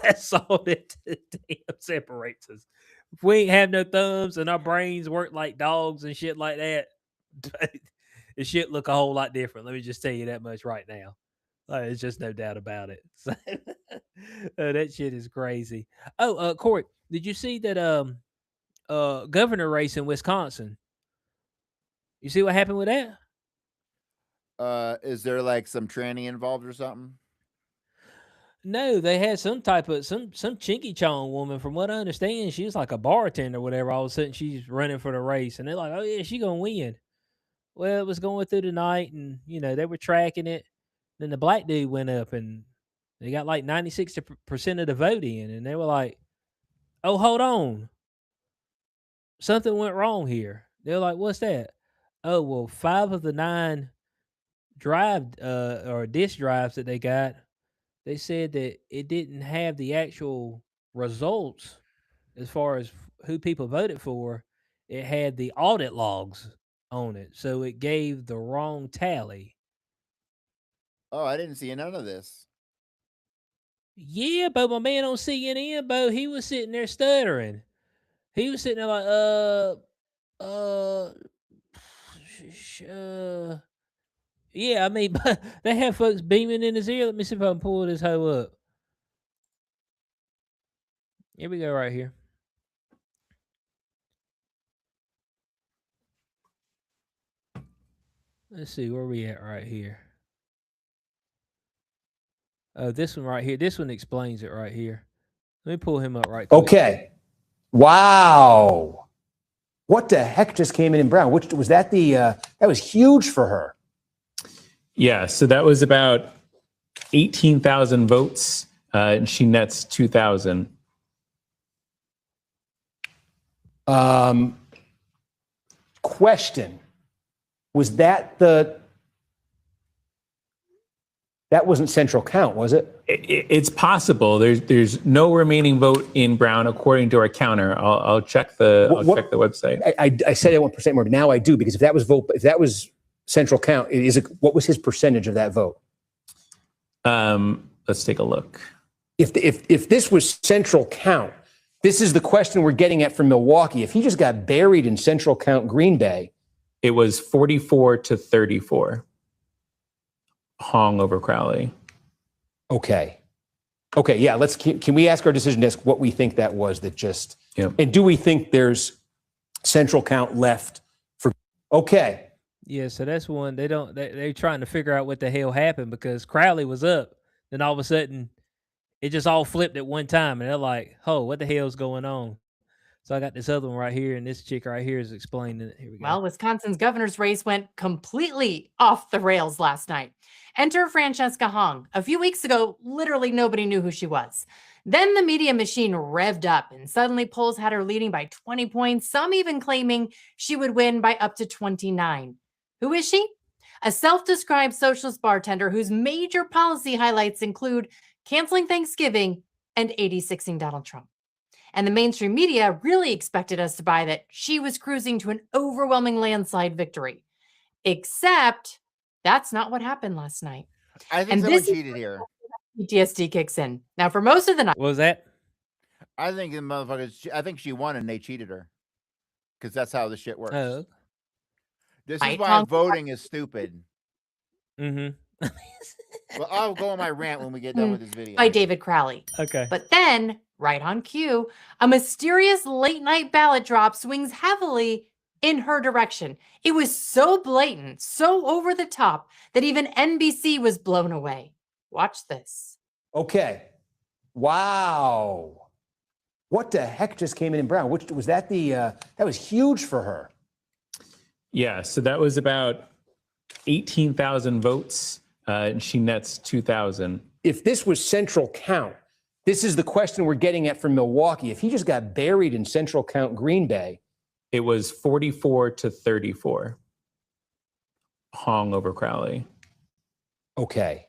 That's all that damn separates us. If we ain't have no thumbs and our brains work like dogs and shit like that, the shit look a whole lot different. Let me just tell you that much right now. There's just no doubt about it. So, that shit is crazy. Oh, Corey, did you see that? Governor race in Wisconsin. You see what happened with that? Is there like some tranny involved or something? No, they had some type of some chinky chong woman. From what I understand, she was like a bartender or whatever. All of a sudden, she's running for the race, and they're like, "Oh yeah, she gonna win." Well, it was going through the night, and they were tracking it. Then the black dude went up, and they got like 96% of the vote in, and they were like, "Oh, hold on, something went wrong here." They're like, "What's that?" Oh well, 5 of the 9 or disk drives that they got, they said that it didn't have the actual results as far as who people voted for. It had the audit logs on it, so it gave the wrong tally. Oh, I didn't see none of this. Yeah, but my man on CNN, Bo, he was sitting there stuttering. He was sitting there like, uh, sh- sh- uh, Yeah, I mean, but they have folks beaming in his ear. Let me see if I can pull this hoe up. Here we go, right here. Let's see where we at right here. This one right here. This one explains it right here. Let me pull him up right quick. Okay. Wow. What the heck just came in Brown? Which was that that was huge for her. Yeah, so that was about 18,000 votes, and she nets 2,000. Question. Was that wasn't central count, was it? It's possible. There's no remaining vote in Brown according to our counter. I'll check the check the website. I said I want percent more, but now I do, because if that was central count, what was his percentage of that vote? Let's take a look. If this was central count, this is the question we're getting at from Milwaukee. If he just got buried in central count Green Bay, it was 44-34. Hong over Crowley. Okay, yeah. Can we ask our decision desk what we think that was that just? Yep. And do we think there's central count left for? Okay. Yeah, so that's one. They're trying to figure out what the hell happened, because Crowley was up, then all of a sudden it just all flipped at one time, and they're like, "Oh, what the hell's going on?" So I got this other one right here, and this chick right here is explaining it. Here we go. Well, Wisconsin's governor's race went completely off the rails last night. Enter Francesca Hong. A few weeks ago, literally nobody knew who she was. Then the media machine revved up, and suddenly polls had her leading by 20 points, some even claiming she would win by up to 29. Who is she? A self-described socialist bartender whose major policy highlights include canceling Thanksgiving and 86ing Donald Trump. And the mainstream media really expected us to buy that she was cruising to an overwhelming landslide victory. Except that's not what happened last night. I think someone cheated here. PTSD kicks in. Now, for most of the night. What was that? I think the motherfuckers, I think she won and they cheated her. Because that's how the shit works. This is why voting is stupid. Mm-hmm. Well, I'll go on my rant when we get done with this video. By David Crowley. Okay. But then, right on cue, a mysterious late night ballot drop swings heavily in her direction. It was so blatant, so over the top, that even NBC was blown away. Watch this. Okay. Wow. What the heck just came in Brown? Which was that that was huge for her. Yeah, so that was about 18,000 votes, and she nets 2,000. If this was central count, this is the question we're getting at from Milwaukee. If he just got buried in central count Green Bay, it was 44-34. Hong over Crowley. Okay,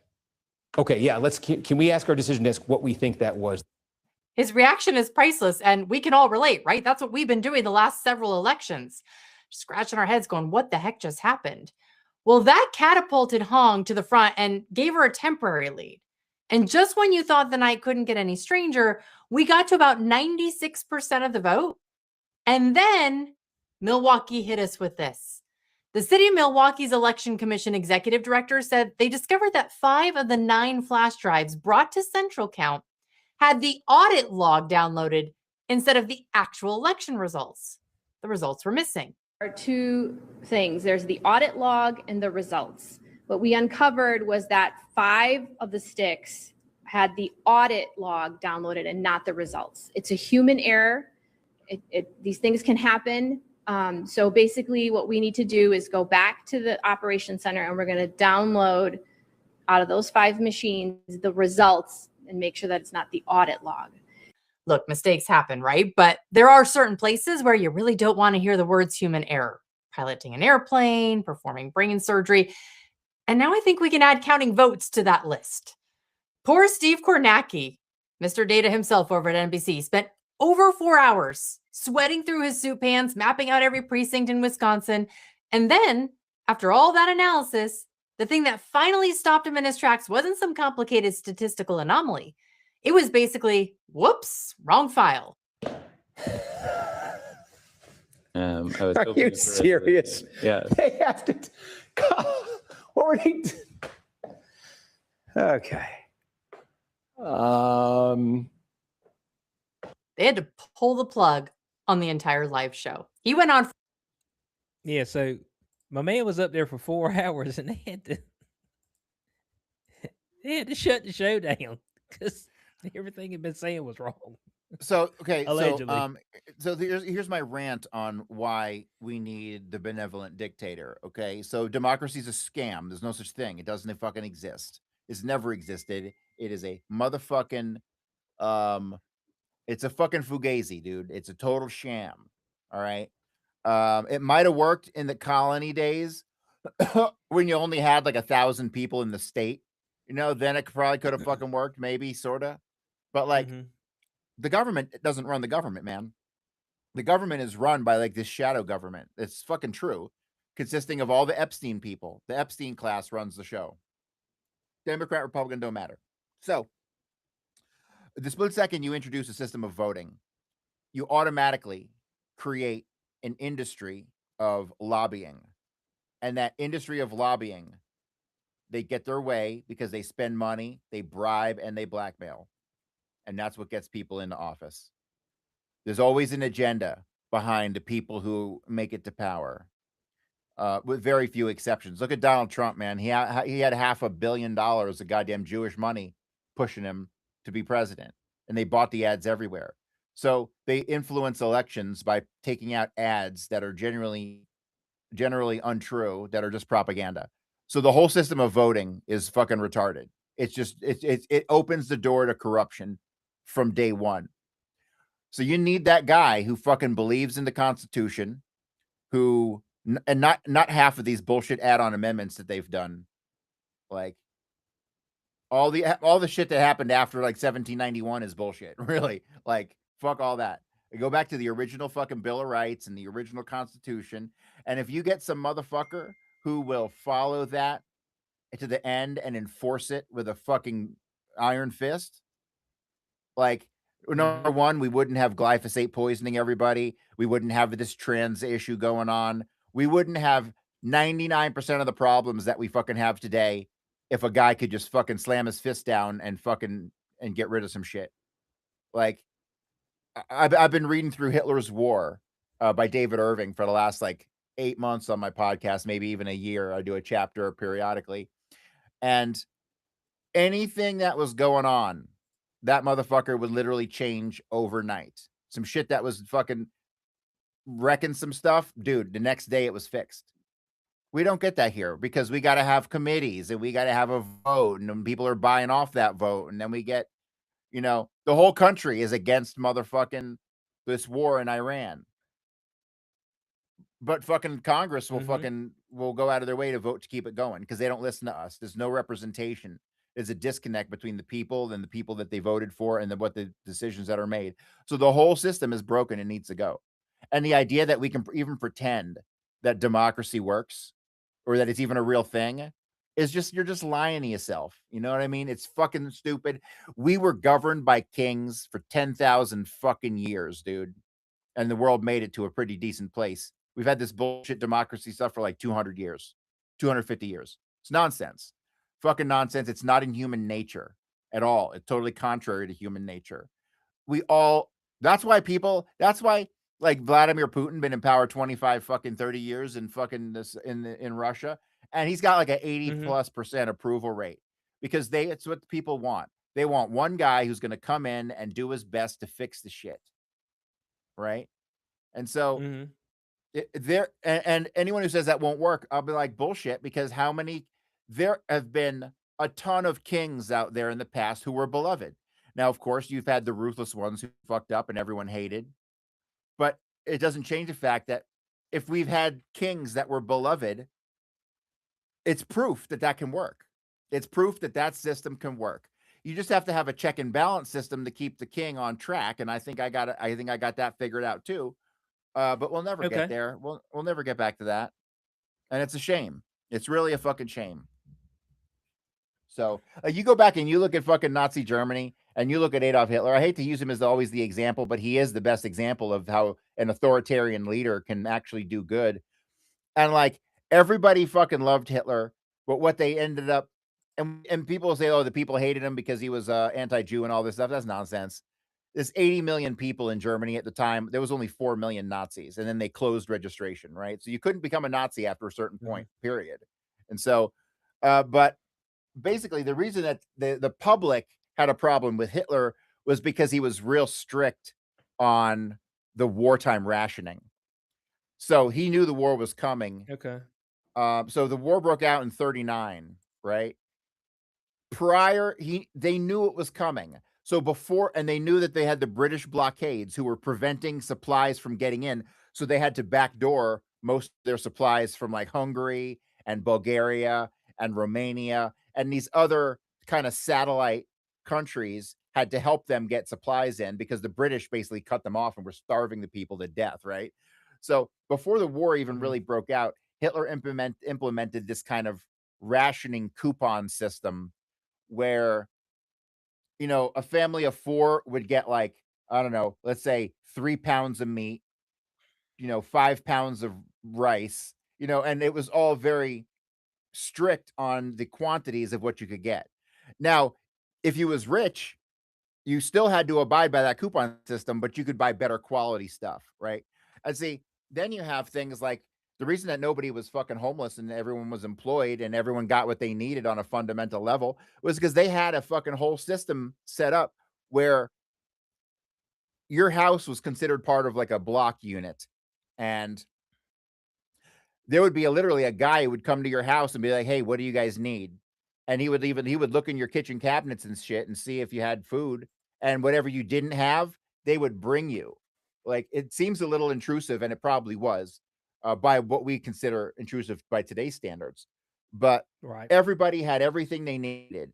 yeah. Can we ask our decision desk what we think that was? His reaction is priceless, and we can all relate, right? That's what we've been doing the last several elections. Scratching our heads going, what the heck just happened? Well, that catapulted Hong to the front and gave her a temporary lead. And just when you thought the night couldn't get any stranger, we got to about 96% of the vote. And then Milwaukee hit us with this. The city of Milwaukee's election commission executive director said they discovered that 5 of the 9 flash drives brought to Central Count had the audit log downloaded instead of the actual election results. The results were missing. Are two things. There's the audit log and the results. What we uncovered was that 5 of the sticks had the audit log downloaded and not the results. It's a human error. These things can happen. So basically what we need to do is go back to the operations center, and we're going to download out of those 5 machines the results and make sure that it's not the audit log. Look, mistakes happen, right? But there are certain places where you really don't want to hear the words human error. Piloting an airplane, performing brain surgery. And now I think we can add counting votes to that list. Poor Steve Kornacki, Mr. Data himself over at NBC, spent over 4 hours sweating through his suit pants, mapping out every precinct in Wisconsin. And then, after all that analysis, the thing that finally stopped him in his tracks wasn't some complicated statistical anomaly. It was basically, whoops, wrong file. Are you serious? Yeah. They have to. What were they? Okay. They had to pull the plug on the entire live show. He went on. Yeah, so my man was up there for 4 hours, and they had to shut the show down because everything he'd been saying was wrong. So okay, Allegedly. so here's my rant on why we need the benevolent dictator. Okay, so democracy's a scam. There's no such thing. It doesn't fucking exist. It's never existed. It is a motherfucking it's a fucking fugazi, dude. It's a total sham. All right. It might have worked in the colony days when you only had like 1,000 people in the state. You know, then it probably could have fucking worked, maybe, sorta. But like the government doesn't run the government, man. The government is run by like this shadow government. It's fucking true, consisting of all the Epstein people. The Epstein class runs the show. Democrat, Republican don't matter. So the split second you introduce a system of voting, you automatically create an industry of lobbying. And that industry of lobbying, they get their way because they spend money, they bribe, and they blackmail. And that's what gets people into office. There's always an agenda behind the people who make it to power, with very few exceptions. Look at Donald Trump, man. He had $500 million of goddamn Jewish money pushing him to be president, and they bought the ads everywhere. So they influence elections by taking out ads that are generally untrue, that are just propaganda. So the whole system of voting is fucking retarded. It's just it opens the door to corruption from day one. So you need that guy who fucking believes in the Constitution, who and not half of these bullshit add-on amendments that they've done, like all the shit that happened after like 1791 is bullshit. Really, like fuck all that. Go back to the original fucking Bill of Rights and the original Constitution. And if you get some motherfucker who will follow that to the end and enforce it with a fucking iron fist, like number one, we wouldn't have glyphosate poisoning everybody. We wouldn't have this trans issue going on. We wouldn't have 99% of the problems that we fucking have today if a guy could just fucking slam his fist down and fucking and get rid of some shit. Like I've been reading through Hitler's War by David Irving for the last like 8 months on my podcast, maybe even a year. I do a chapter periodically. And anything that was going on, that motherfucker would literally change overnight. Some shit that was fucking wrecking some stuff, dude, the next day it was fixed. We don't get that here because we got to have committees and we got to have a vote, and people are buying off that vote. And then we get, you know, the whole country is against motherfucking this war in Iran. But fucking Congress will will go out of their way to vote to keep it going because they don't listen to us. There's no representation. There's a disconnect between the people and the people that they voted for and what the decisions that are made. So the whole system is broken and needs to go. And the idea that we can even pretend that democracy works or that it's even a real thing is just, you're just lying to yourself. You know what I mean? It's fucking stupid. We were governed by kings for 10,000 fucking years, dude. And the world made it to a pretty decent place. We've had this bullshit democracy stuff for like 200 years, 250 years. It's nonsense. Fucking nonsense. It's not in human nature at all. It's totally contrary to human nature. That's why like Vladimir Putin been in power 25 fucking 30 years in fucking this in Russia. And he's got like an 80+% approval rate because it's what the people want. They want one guy who's going to come in and do his best to fix the shit. Right. And so and anyone who says that won't work, I'll be like, bullshit, because there have been a ton of kings out there in the past who were beloved. Now, of course, you've had the ruthless ones who fucked up and everyone hated, but it doesn't change the fact that if we've had kings that were beloved, it's proof that that can work. It's proof that that system can work. You just have to have a check and balance system to keep the king on track. And I think I got that figured out too. But we'll never get there. We'll never get back to that. And it's a shame. It's really a fucking shame. So you go back and you look at fucking Nazi Germany and you look at Adolf Hitler. I hate to use him as always the example, but he is the best example of how an authoritarian leader can actually do good. And like everybody fucking loved Hitler But what they ended up, and people say, oh, the people hated him because he was anti-Jew and all this stuff. That's nonsense. There's 80 million people in Germany at the time. There was only 4 million Nazis, and then they closed registration, right? So you couldn't become a Nazi after a certain point, period. And so, but basically the reason that the public had a problem with Hitler was because he was real strict on the wartime rationing. So he knew the war was coming. Okay. So the war broke out in 39, right? They knew it was coming. So before, and they knew that they had the British blockades who were preventing supplies from getting in. So they had to backdoor most of their supplies from like Hungary and Bulgaria and Romania and these other kind of satellite countries had to help them get supplies in because the British basically cut them off and were starving the people to death, right? So before the war even really broke out, Hitler implemented this kind of rationing coupon system where, a family of 4 would get like, I don't know, let's say 3 pounds of meat, 5 pounds of rice, and it was all very strict on the quantities of what you could get. Now, if you was rich, you still had to abide by that coupon system, but you could buy better quality stuff, right? And see, then you have things like the reason that nobody was fucking homeless and everyone was employed and everyone got what they needed on a fundamental level was because they had a fucking whole system set up where your house was considered part of like a block unit. And there would be literally a guy who would come to your house and be like, "Hey, what do you guys need?" And he would look in your kitchen cabinets and shit and see if you had food, and whatever you didn't have, they would bring you. Like, it seems a little intrusive, and it probably was, by what we consider intrusive by today's standards. But Right. everybody had everything they needed.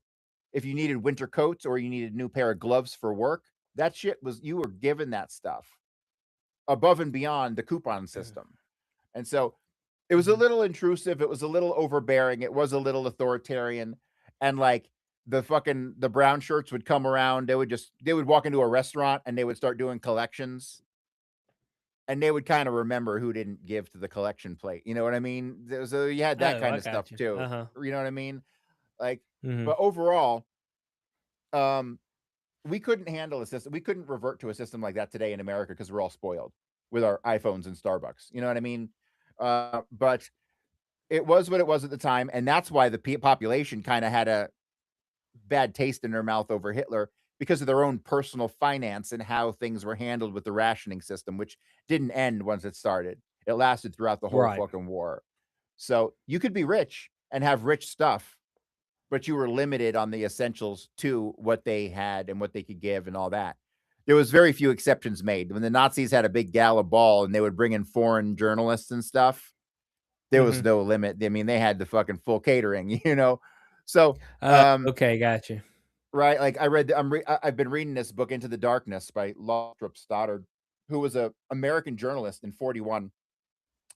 If you needed winter coats or you needed a new pair of gloves for work, that shit was you were given that stuff above and beyond the coupon system. And so it was a little intrusive, it was a little overbearing, it was a little authoritarian, and, like, the brown shirts would come around, they would walk into a restaurant, and they would start doing collections, and they would kinda remember who didn't give to the collection plate, you know what I mean? So you had that Oh, kinda I stuff got you. too, Uh-huh. you know what I mean? Like, Mhm. but overall, um, we couldn't handle a system we couldn't revert to a system like that today in America because 'cause we're all spoiled with our iPhones and Starbucks, you know what I mean? But it was what it was at the time, and that's why the population kinda had a bad taste in their mouth over Hitler because of their own personal finance and how things were handled with the rationing system, which didn't end once it started. It lasted throughout the whole Right. fucking war. So, you could be rich and have rich stuff, but you were limited on the essentials to what they had and what they could give and all that. There was very few exceptions made. When the Nazis had a big gala ball and they would bring in foreign journalists and stuff, there was Mhm. no limit. I mean, they had the fucking full catering, you know? So, um, Okay, got you. right, like I've been reading this book Into the Darkness by Lothrop Stoddard, who was a American journalist in 41,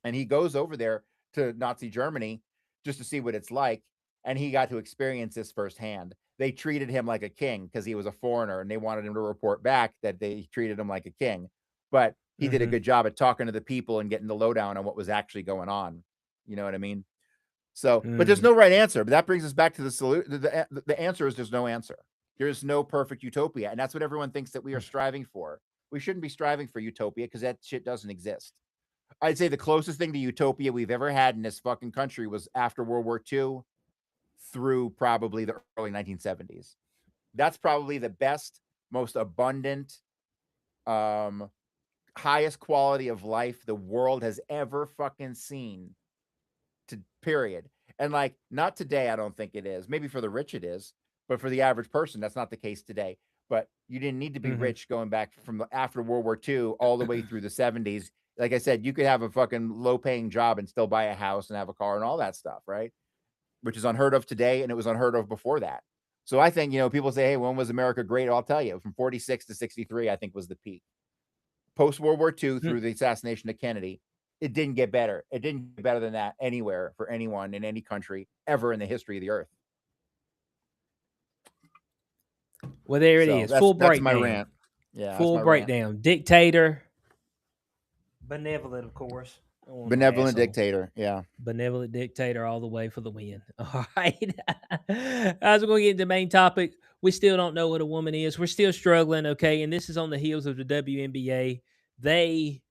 and he goes over there to Nazi Germany just to see what it's like, and he got to experience this firsthand. They treated him like a king because he was a foreigner, and they wanted him to report back that they treated him like a king. But he did a Mhm. good job at talking to the people and getting the lowdown on what was actually going on. You know what I mean? So, but there's Mhm. no right answer. But that brings us back to the solution. The answer is there's no answer. There's no perfect utopia, and that's what everyone thinks that we are striving for. We shouldn't be striving for utopia because that shit doesn't exist. I'd say the closest thing to utopia we've ever had in this fucking country was after World War II through probably the early 1970s. That's probably the best, most abundant, um, highest quality of life the world has ever fucking seen. To period. And like not today, I don't think it is. Maybe for the rich it is, but for the average person, that's not the case today. But you didn't need to be Mhm. rich going back from after World War II all the way through the 70s. Like I said, you could have a fucking low paying job and still buy a house and have a car and all that stuff, right? Which is unheard of today and it was unheard of before that. So I think, people say, hey, when was America great? I'll tell you, from 46 to 63, I think was the peak. Post World War II Hmm. through the assassination of Kennedy, it didn't get better. It didn't get better than that anywhere for anyone in any country ever in the history of the earth. Well, there it So is. Full that's my breakdown. rant. Yeah, that's Full my rant. breakdown. Dictator. Benevolent, of course. Oh, no, Benevolent asshole. dictator. Yeah. Benevolent dictator all the way for the win. All right. As we're going to get into the main topic, we still don't know what a woman is. We're still struggling, okay? And this is on the heels of the WNBA. They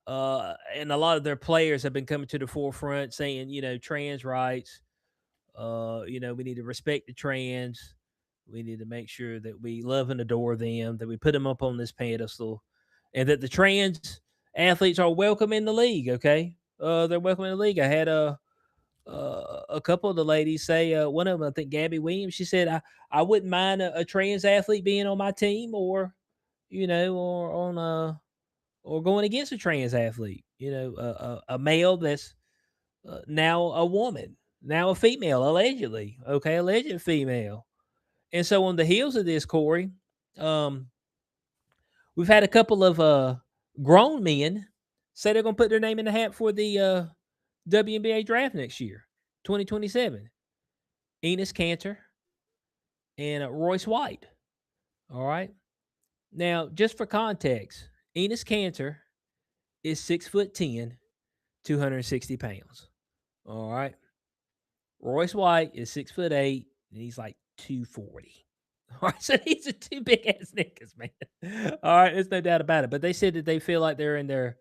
and a lot of their players have been coming to the forefront saying, trans rights. We need to respect the trans. We need to make sure that we love and adore them, that we put them up on this pedestal, and that the trans athletes are welcome in the league. Okay, they're welcome in the league. I had a couple of the ladies say, one of them, I think Gabby Williams, she said, I wouldn't mind a trans athlete being on my team, or or on or going against a trans athlete. A male that's now a woman, now a female, allegedly. Okay, alleged female. And so on the heels of this, Corey, um, we've had a couple of grown men say they're going to put their name in the hat for the WNBA draft next year, 2027. Enos Cantor and Royce White. All right. Now, just for context, Enos Cantor is 6'10", 260 pounds. All right. Royce White is 6'8", and he's like 240. All right, so these are two big ass niggas, man. All right, there's no doubt about it. But they said that they feel like they're in their,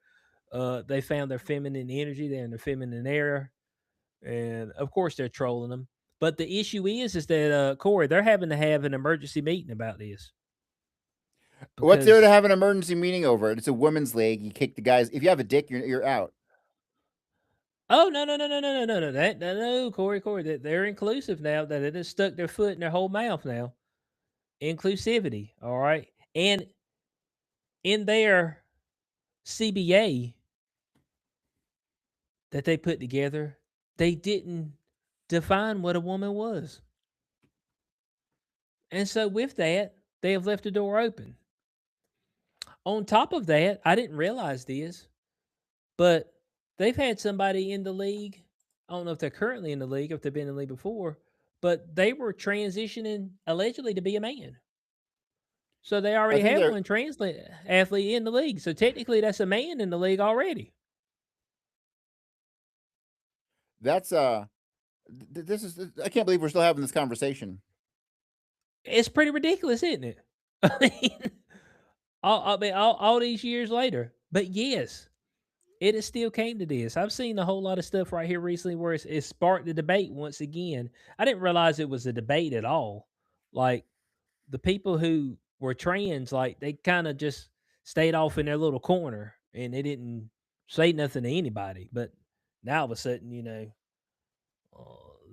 they found their feminine energy, they're in their feminine era, and of course they're trolling them. But the issue is that Corey, they're having to have an emergency meeting about this What's there to because have an emergency meeting over? It's a women's league. You kick the guys. If you have a dick, you're out. oh no, no, Corey, they're inclusive now. That it has stuck their foot in their whole mouth now. Inclusivity, all right, and in their CBA that they put together, they didn't define what a woman was. And so with that, they have left the door open. On top of that, I didn't realize this, but they've had somebody in the league. I don't know if they're currently in the league, if they've been in the league before, but they were transitioning allegedly to be a man. So they I already think have they're one athlete in the league. So technically, that's a man in the league already. that's this is I can't believe we're still having this conversation. It's pretty ridiculous, isn't it? I mean, all these years later. But yes, it has still came to this. I've seen a whole lot of stuff right here recently where it's sparked the debate once again. I didn't realize it was a debate at all. Like the people who were trans, like they kind of just stayed off in their little corner and they didn't say nothing to anybody. But now all of a sudden,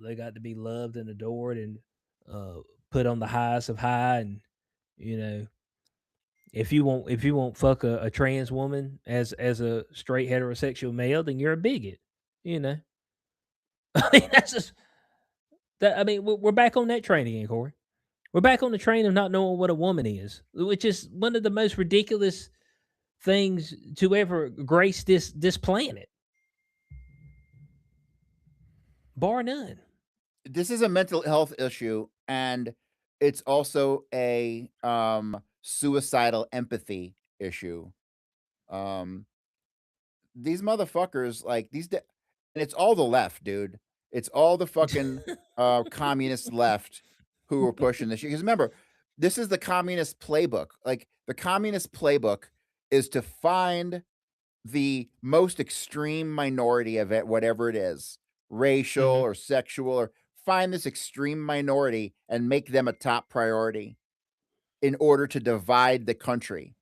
they got to be loved and adored and uh, put on the highest of high. And you know, if you won't fuck a trans woman as a straight heterosexual male, then you're a bigot. You know, I mean that's just that. I mean we're back on that train again, Corey. We're back on the train of not knowing what a woman is, which is one of the most ridiculous things to ever grace this planet, bar none. This is a mental health issue, and it's also a suicidal empathy issue. Um, these motherfuckers, like and it's all the left, dude. It's all the fucking communist left who are pushing this shit. Because remember, this is the communist playbook. Like the communist playbook is to find the most extreme minority of it, whatever it is, racial Hmm. or sexual, or find this extreme minority and make them a top priority in order to divide the country.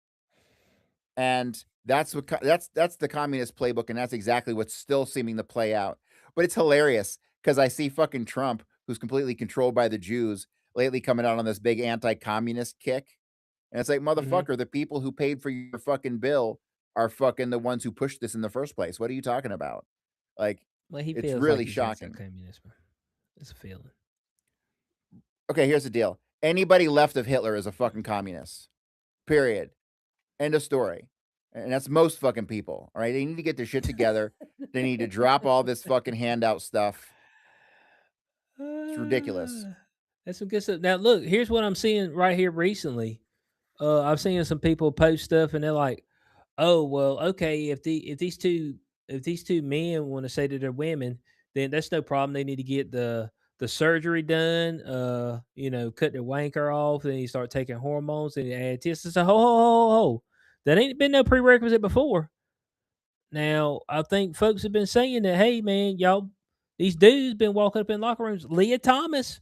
And that's what that's the communist playbook, and that's exactly what's still seeming to play out. But it's hilarious because I see fucking Trump, who's completely controlled by the Jews, lately coming out on this big anti-communist kick. And it's like, Hmm. motherfucker, the people who paid for your fucking bill are fucking the ones who pushed this in the first place. What are you talking about? Like, Well, he it's feels like really he's shocking. anti-communist. It's a feeling. Okay, here's the deal. Anybody left of Hitler is a fucking communist. Period. End of story. And that's most fucking people. All right. They need to get their shit together. They need to drop all this fucking handout stuff. It's ridiculous. That's some good stuff. Now, look, here's what I'm seeing right here recently. I've seen some people post stuff, and they're like, "Oh, well, okay, if these two if these two men want to say to their women, then that's no problem. They need to get the surgery done. Cut their wanker off. Then you start taking hormones and you add tests. It's a ho. That ain't been no prerequisite before. Now I think folks have been saying that. Hey man, y'all, these dudes been walking up in locker rooms. Leah Thomas,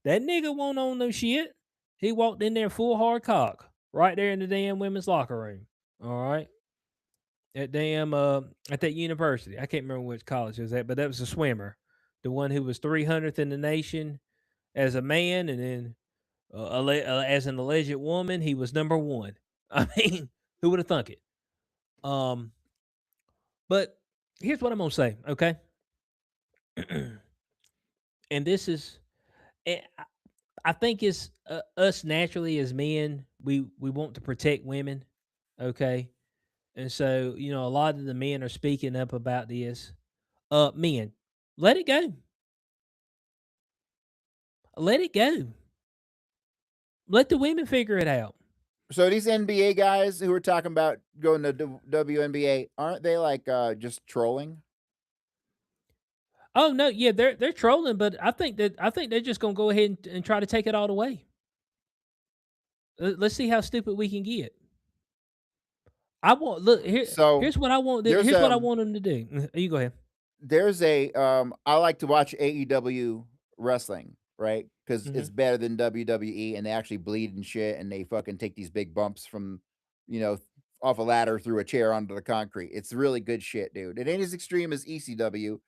that nigga won't own no shit. He walked in there full hard cock right there in the damn women's locker room. All right. At that university. I can't remember which college it was at, but that was a swimmer. The one who was 300th in the nation as a man, and then as an alleged woman, he was number one. I mean, who would have thunk it? But here's what I'm gonna say, okay? And this is, I think it's us naturally as men, we want to protect women, okay? And so, a lot of the men are speaking up about this. Men, let it go. Let it go. Let the women figure it out. So these NBA guys who are talking about going to WNBA, aren't they like just trolling? Oh no, yeah, they're trolling, but I think they're just gonna go ahead and try to take it all away. Let's see how stupid we can get. I want look here. So Here's what I want. there's Here's what I want them to do. You go ahead. there's a I like to watch AEW wrestling, right? Because it's better than WWE, and they actually bleed and shit, and they fucking take these big bumps from, off a ladder through a chair onto the concrete. It's really good shit, dude. It ain't as extreme as ECW,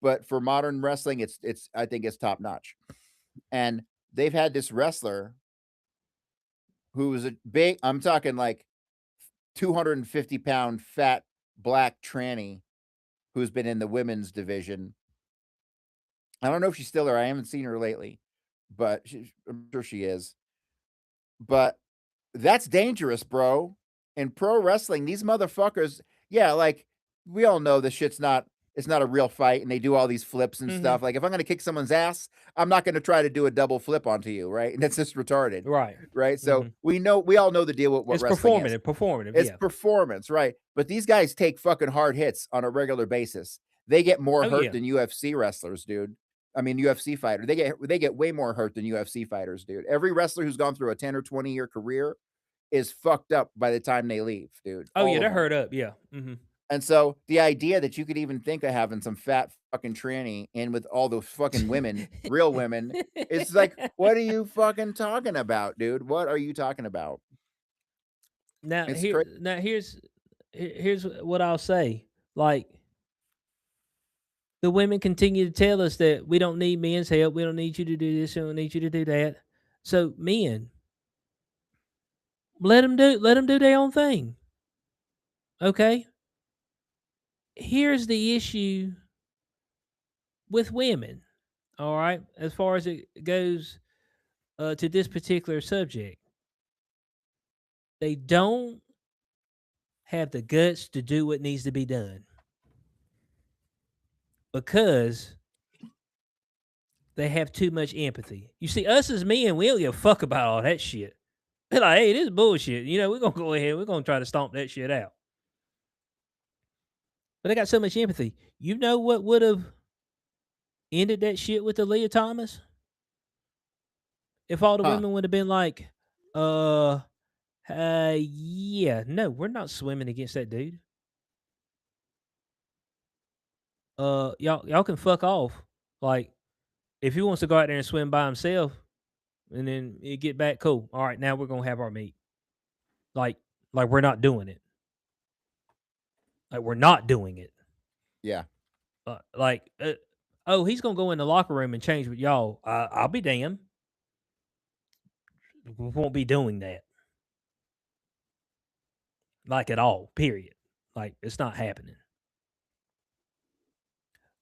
but for modern wrestling, it's I think it's top notch. And they've had this wrestler who was a big, I'm talking like 250-pound fat black tranny who's been in the women's division. I don't know if she's still there. I haven't seen her lately, but I'm sure she is. But that's dangerous, bro. In pro wrestling, these motherfuckers, yeah, like we all know this shit's not, it's not a real fight, and they do all these flips and stuff. Like if I'm gonna kick someone's ass, I'm not gonna try to do a double flip onto you, right? And that's just retarded, Right. So we all know the deal with what It's wrestling is. performative. It's Yeah. performance, right? But these guys take fucking hard hits on a regular basis. They get more Oh, hurt yeah. than UFC wrestlers, dude. I mean, UFC fighters. They get way more hurt than UFC fighters, dude. Every wrestler who's gone through a 10 or 20-year career is fucked up by the time they leave, dude. Oh All yeah, of they're them. hurt up. Yeah. And so the idea that you could even think of having some fat fucking tranny in with all those fucking women, real women, it's like, what are you fucking talking about, dude? What are you talking about? Now It's here, crazy. now here's what I'll say. Like the women continue to tell us that we don't need men's help. We don't need you to do this. We don't need you to do that. So men, let them do their own thing. Okay. Here's the issue with women. All right, as far as it goes to this particular subject, they don't have the guts to do what needs to be done because they have too much empathy. You see, us as men, we don't give a fuck about all that shit. They're like, hey, this is bullshit. We're gonna go ahead, we're gonna try to stomp that shit out. But they got so much empathy. You know what would have ended that shit with the Leah Thomas? If all the women would have been like, yeah, no, we're not swimming against that dude. Y'all can fuck off. Like, if he wants to go out there and swim by himself, and then you get back, cool. All right, now we're gonna have our meet. Like we're not doing it. Like we're not doing it. Yeah. Oh, he's gonna go in the locker room and change with y'all. I'll be damned. We won't be doing that. Like at all. Period. Like it's not happening.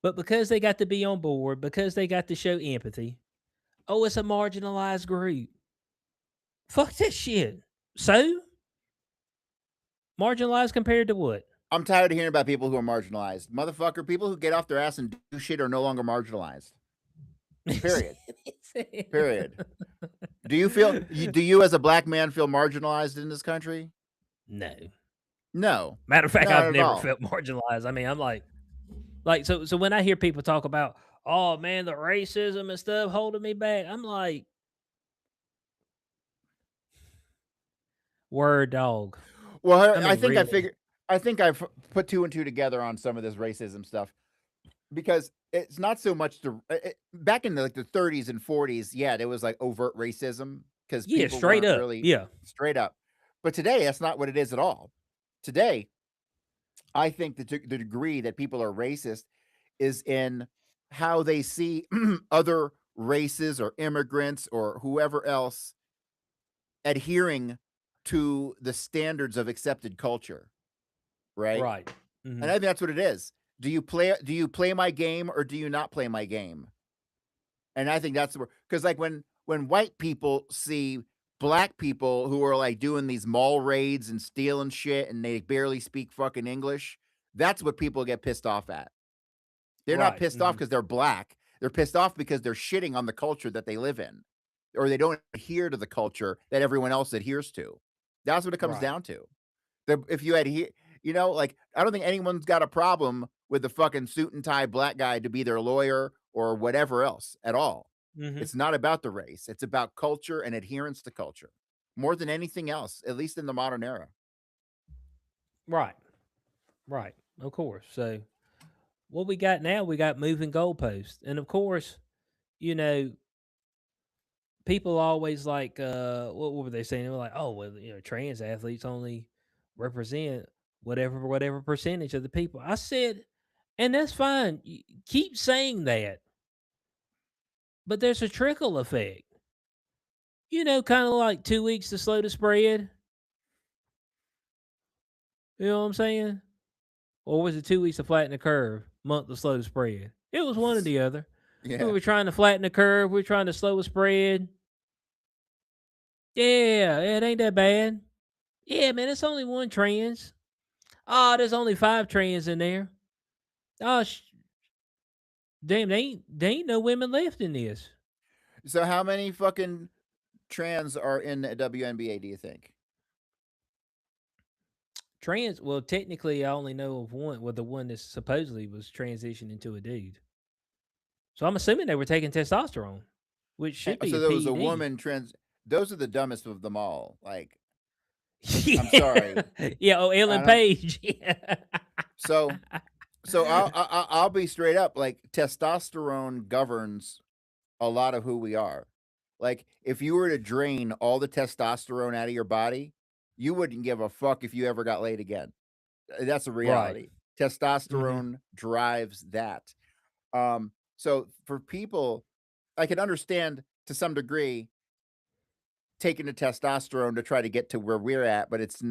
But because they got to be on board, because they got to show empathy, oh, it's a marginalized group. Fuck that shit. So? Marginalized compared to what? I'm tired of hearing about people who are marginalized. Motherfucker, people who get off their ass and do shit are no longer marginalized. Period. Period. Do you as a black man feel marginalized in this country? No. No. Matter of fact, Not I've at never all. felt marginalized. I mean, I'm like, Like, so when I hear people talk about, oh man, the racism and stuff holding me back, I'm like, word dog. Well, I I mean, think I really? figured. I think I've put two and two together on some of this racism stuff because it's not so much back in the 30s and 40s. Yeah, there was like overt racism because Yeah, people straight weren't up. really Yeah. straight up. But today, that's not what it is at all. Today, I think the degree that people are racist is in how they see other races or immigrants or whoever else adhering to the standards of accepted culture, right? Right. And Hmm. I think that's what it is. Do you play my game or do you not play my game? And I think that's where, because like when white people see black people who are like doing these mall raids and stealing shit and they barely speak fucking English, that's what people get pissed off at. They're not Right. pissed off Hmm. because they're black. They're pissed off because they're shitting on the culture that they live in, or they don't adhere to the culture that everyone else adheres to. That's what it comes Right. down to. If you adhere, like I don't think anyone's got a problem with the fucking suit and tie black guy to be their lawyer or whatever else at all. Hmm. It's not about the race. It's about culture and adherence to culture more than anything else, at least in the modern era. Right. Right. Of course. So what we got now, we got moving goalposts. And of course, you know, people always like what were they saying? They were like, oh well, trans athletes only represent whatever percentage of the people. I said, and that's fine. Keep saying that. But there's a trickle effect. Kind of like 2 weeks to slow the spread. You know what I'm saying? Or was it 2 weeks to flatten the curve? Month to slow the spread. It was one or the other. We Yeah. were trying to flatten the curve. We were trying to slow the spread. Yeah, it ain't that bad. Yeah, man, it's only one trans. Oh, there's only 5 trans in there. Oh, damn, they ain't no women left in this. So how many fucking trans are in the WNBA? Do you think? Trans, well, technically, I only know of one. Well, the one that supposedly was transitioned into a dude. So I'm assuming they were taking testosterone, which should be So a there was a PED. woman trans. Those are the dumbest of them all. Like, I'm Yeah, sorry. yeah. Oh, I Ellen don't. Page. Yeah. So I'll be straight up. Like testosterone governs a lot of who we are. Like if you were to drain all the testosterone out of your body, you wouldn't give a fuck if you ever got laid again. That's a Right. reality. Hmm. Testosterone drives that. So for people, I can understand to some degree taking the testosterone to try to get to where we're at, but it's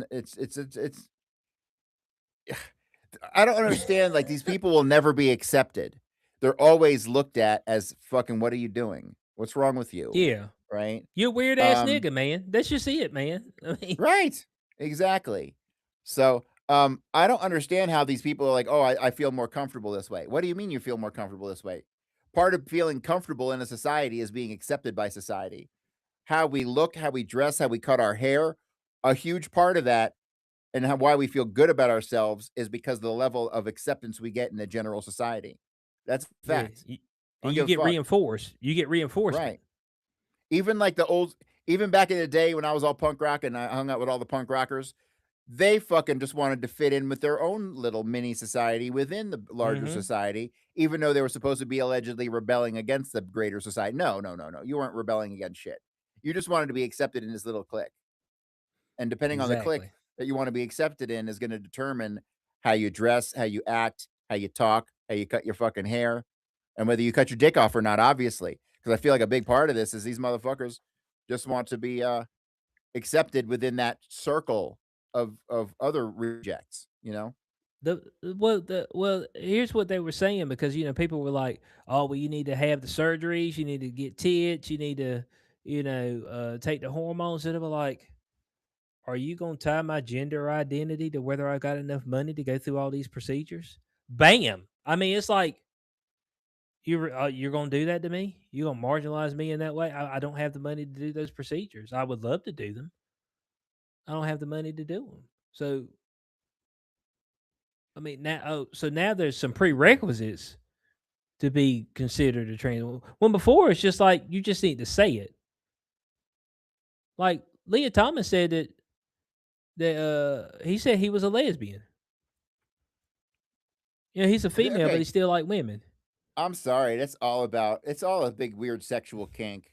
I don't understand. Like these people will never be accepted. They're always looked at as fucking. What are you doing? What's wrong with you? Yeah. Right? You a weird ass Um. nigga, man. That's just it, man. I mean, Right. Exactly. So I don't understand how these people are like, oh, I feel more comfortable this way. What do you mean you feel more comfortable this way? Part of feeling comfortable in a society is being accepted by society. How we look, how we dress, how we cut our hair. A huge part of that and why we feel good about ourselves is because of the level of acceptance we get in the general society. That's a yeah. fact. I And don't you give a get fuck. reinforced. You get reinforcement. Right. Even like even back in the day when I was all punk rock and I hung out with all the punk rockers, they fucking just wanted to fit in with their own little mini society within the larger Hmm. society, even though they were supposed to be allegedly rebelling against the greater society. No, no, no, no. You weren't rebelling against shit. You just wanted to be accepted in this little clique. And depending on the clique Exactly. that you want to be accepted in is going to determine how you dress, how you act, how you talk, how you cut your fucking hair, and whether you cut your dick off or not, obviously. Because I feel like a big part of this is these motherfuckers just want to be accepted within that circle of other rejects. Well, here's what they were saying because people were like, oh well, you need to have the surgeries, you need to get tits, you need to take the hormones, and they were like, are you gonna tie my gender identity to whether I got enough money to go through all these procedures? Bam. I mean, it's like you're gonna do that to me? You gonna marginalize me in that way? I don't have the money to do those procedures. I would love to do them. I don't have the money to do them. So I mean, so now there's some prerequisites to be considered a trans. When before it's just like you just need to say it. Like Leah Thomas said that he said he was a lesbian. Yeah, he's a female, but he Okay, still like women. I'm sorry. That's all about. It's all a big weird sexual kink,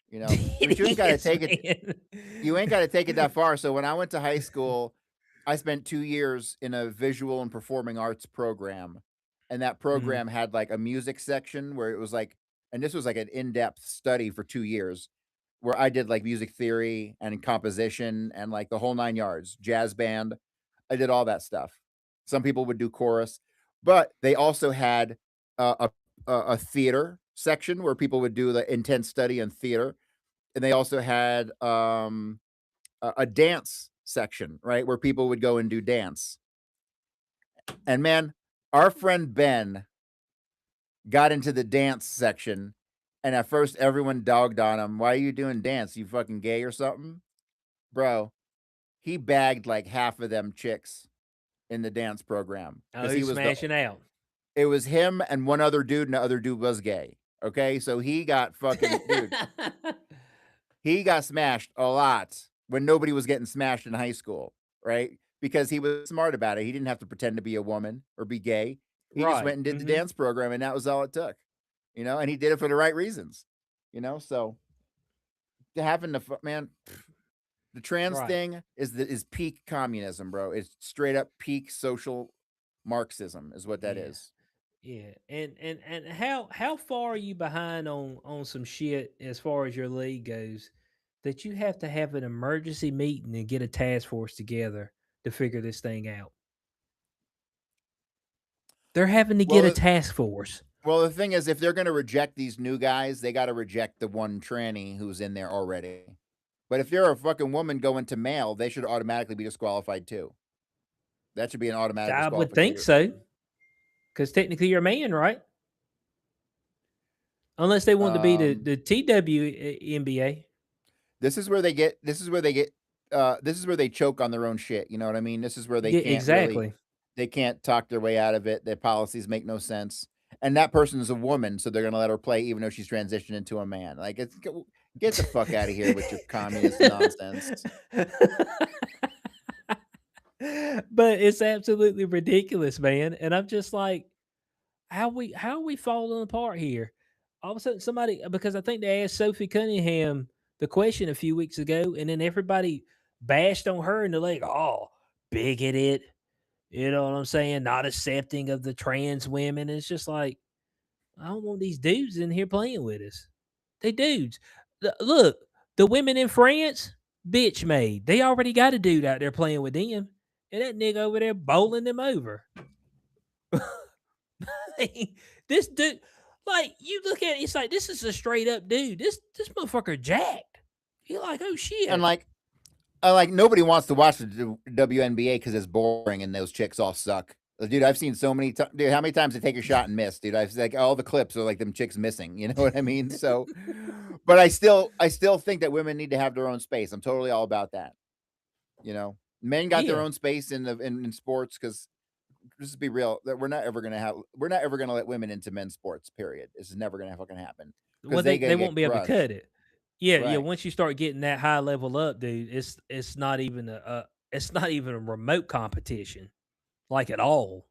you know. But you ain't got to Yes, take it. man. You ain't got to take it that far. So when I went to high school, I spent 2 years in a visual and performing arts program, and that Mhm. program had like a music section where it was like, and this was like an in-depth study for 2 years, where I did like music theory and composition and like the whole 9 yards, jazz band. I did all that stuff. Some people would do chorus, but they also had a theater section where people would do the intense study in theater, and they also had a dance section, right, where people would go and do dance. And man, our friend Ben got into the dance section, and at first everyone dogged on him. Why are you doing dance? You fucking gay or something, bro? He bagged like half of them chicks in the dance program Oh, because he he's was the. smashing out. It was him and one other dude, and the other dude was gay. Okay, so he got fucking dude. He got smashed a lot when nobody was getting smashed in high school, right? Because he was smart about it. He didn't have to pretend to be a woman or be gay. He just Right. went and did the dance program, and that was all it took, and he did it for the right reasons, So to having the man, the trans Right. thing is peak communism, bro. It's straight up peak social Marxism, is what that Yeah. is. Yeah. And how far are you behind on some shit as far as your league goes that you have to have an emergency meeting and get a task force together to figure this thing out? They're having to get Well, a task force. well, the thing is, if they're going to reject these new guys, they got to reject the one tranny who's in there already. But if they're a fucking woman going to male, they should automatically be disqualified too. That should be an automatic I would think disqualification. so. Because technically you're a man, right? Unless they want to be Um, the TWNBA. this is where they get. This is where they get. This is where they choke on their own shit. You know what I mean? This is where they Yeah, can't really. exactly. They can't talk their way out of it. Their policies make no sense. And that person is a woman, so they're gonna let her play even though she's transitioned into a man. Like, get the fuck out of here with your communist nonsense. But it's absolutely ridiculous, man. And I'm just like, how are we falling apart here? All of a sudden, somebody because I think they asked Sophie Cunningham the question a few weeks ago, and then everybody bashed on her, and they're like, "Oh, bigoted," you know what I'm saying? Not accepting of the trans women. It's just like I don't want these dudes in here playing with us. They dudes. Look, the women in France, bitch made. They already got a dude out there playing with them, and that nigga over there bowling them over. This dude, like you look at it, it's like this is a straight up dude. This motherfucker jacked. You're like, oh And shit. like nobody wants to watch the WNBA because it's boring and those chicks all suck. Dude, I've seen so many times. Dude, how many times they take a shot and miss? Dude, I've like all the clips are like them chicks missing. You know what I mean? So, but I still think that women need to have their own space. I'm totally all about that. Men got their Yeah. own space in sports because just to be real, that we're not ever gonna let women into men's sports. Period. This is never gonna fucking happen Well, because they they gonna won't get be able to crushed. cut it. Yeah, yeah. Right. Once you start getting that high level up, dude, it's not even it's not even a remote competition, like at all.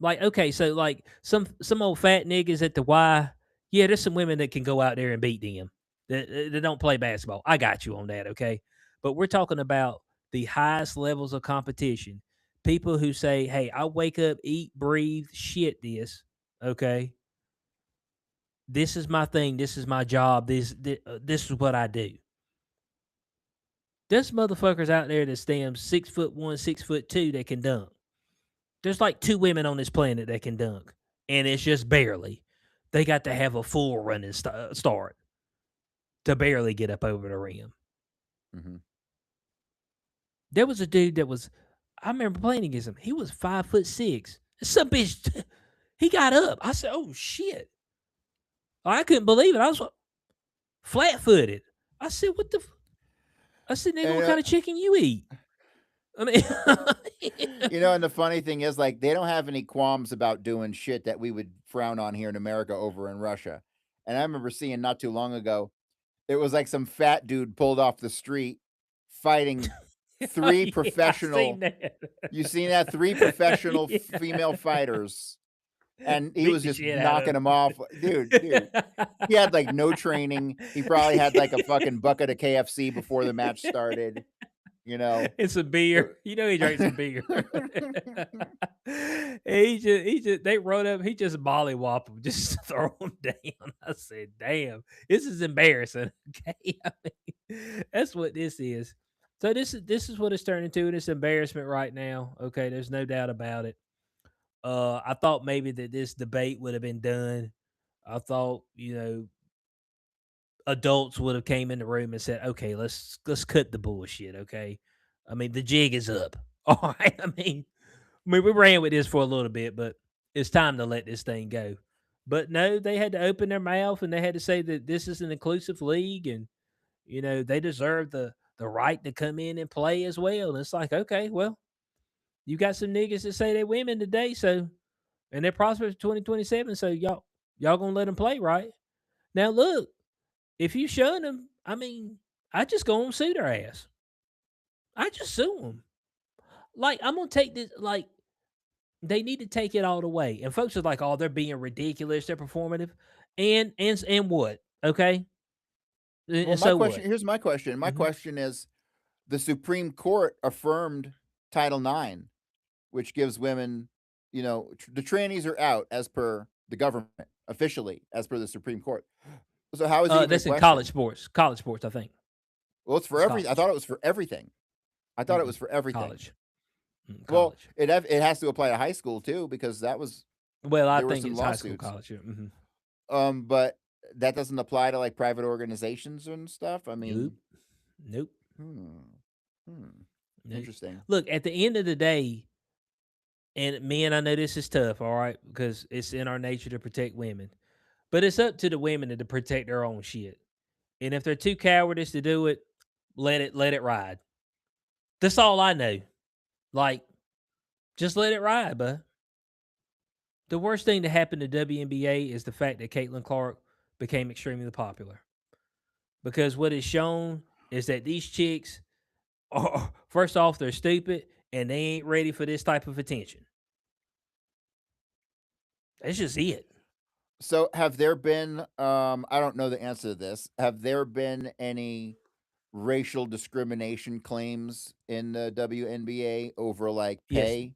Like, okay, so like some old fat niggas at the Y, yeah, there's some women that can go out there and beat them. That don't play basketball. I got you on that, okay? But we're talking about the highest levels of competition. People who say, "Hey, I wake up, eat, breathe, shit this, okay? This is my thing. This is my job. This is what I do." There's motherfuckers out there that stand 6'1", 6'2" that can dunk. There's like two women on this planet that can dunk, and it's just barely. They got to have a full running start to barely get up over the rim. Hmm. There was a dude that was, I remember playing against him. He was 5'6". Some bitch, he got up. I said, "Oh shit!" I couldn't believe it. I was flat footed. I said, "What the?" I said, "Nigga, And what kind of chicken you eat?" I mean, And the funny thing is, like, they don't have any qualms about doing shit that we would frown on here in America over in Russia. And I remember seeing not too long ago, it was like some fat dude pulled off the street fighting three yeah, I seen professional. that. You seen that? Three professional Yeah. female fighters, and he Beat was the just shit out of knocking them off. Dude. He had like no training. He probably had like a fucking bucket of KFC before the match started. It's a beer. You know he drank some beer. They rode up, he just mollywop him, just throw him down. I said, damn, this is embarrassing. Okay. I mean, that's what this is. So this is what it's turned into, and it's embarrassment right now. Okay, there's no doubt about it. I thought maybe that this debate would have been done. I thought, adults would have came in the room and said, "Okay, let's cut the bullshit." Okay, I mean the jig is up. All right, I mean we ran with this for a little bit, but it's time to let this thing go. But no, they had to open their mouth and they had to say that this is an inclusive league, and they deserve the right to come in and play as well. And it's like, okay, well, you got some niggas that say they women today, so and they're prospects for 2027, so y'all gonna let them play, right? Now look, if you shun them, I mean, I just go and sue their ass. I just sue them. Like, I'm gonna take this. Like, they need to take it all away. And folks are like, "Oh, they're being ridiculous. They're performative." And what? Okay. Well, And my so question what? here's my question. My Mhm. question is, the Supreme Court affirmed Title IX, which gives women, the trannies are out as per the government officially, as per the Supreme Court. So how is it even a That's in college question? sports. College sports, I think. Well, it's for It's every. I college. thought it was for everything. I thought it Mm-mm. was for everything. College. Well, College. it has to apply to high school too, because Well, I there were think some it's high school, lawsuits. college. Yeah. But that doesn't apply to like private organizations and stuff. I Nope. mean, Nope. hmm, hmm, Nope. interesting. Look, at the end of the day, and men, I know this is tough, all right, because it's in our nature to protect women. But it's up to the women to protect their own shit. And if they're too cowardice to do it, let it ride. That's all I know. Like, just let it ride, bud. The worst thing to happen to WNBA is the fact that Caitlin Clark became extremely popular. Because what it's shown is that these chicks are, first off, they're stupid and they ain't ready for this type of attention. That's just it. So, have there been? I don't know the answer to this. Have there been any racial discrimination claims in the WNBA over like Yes. pay?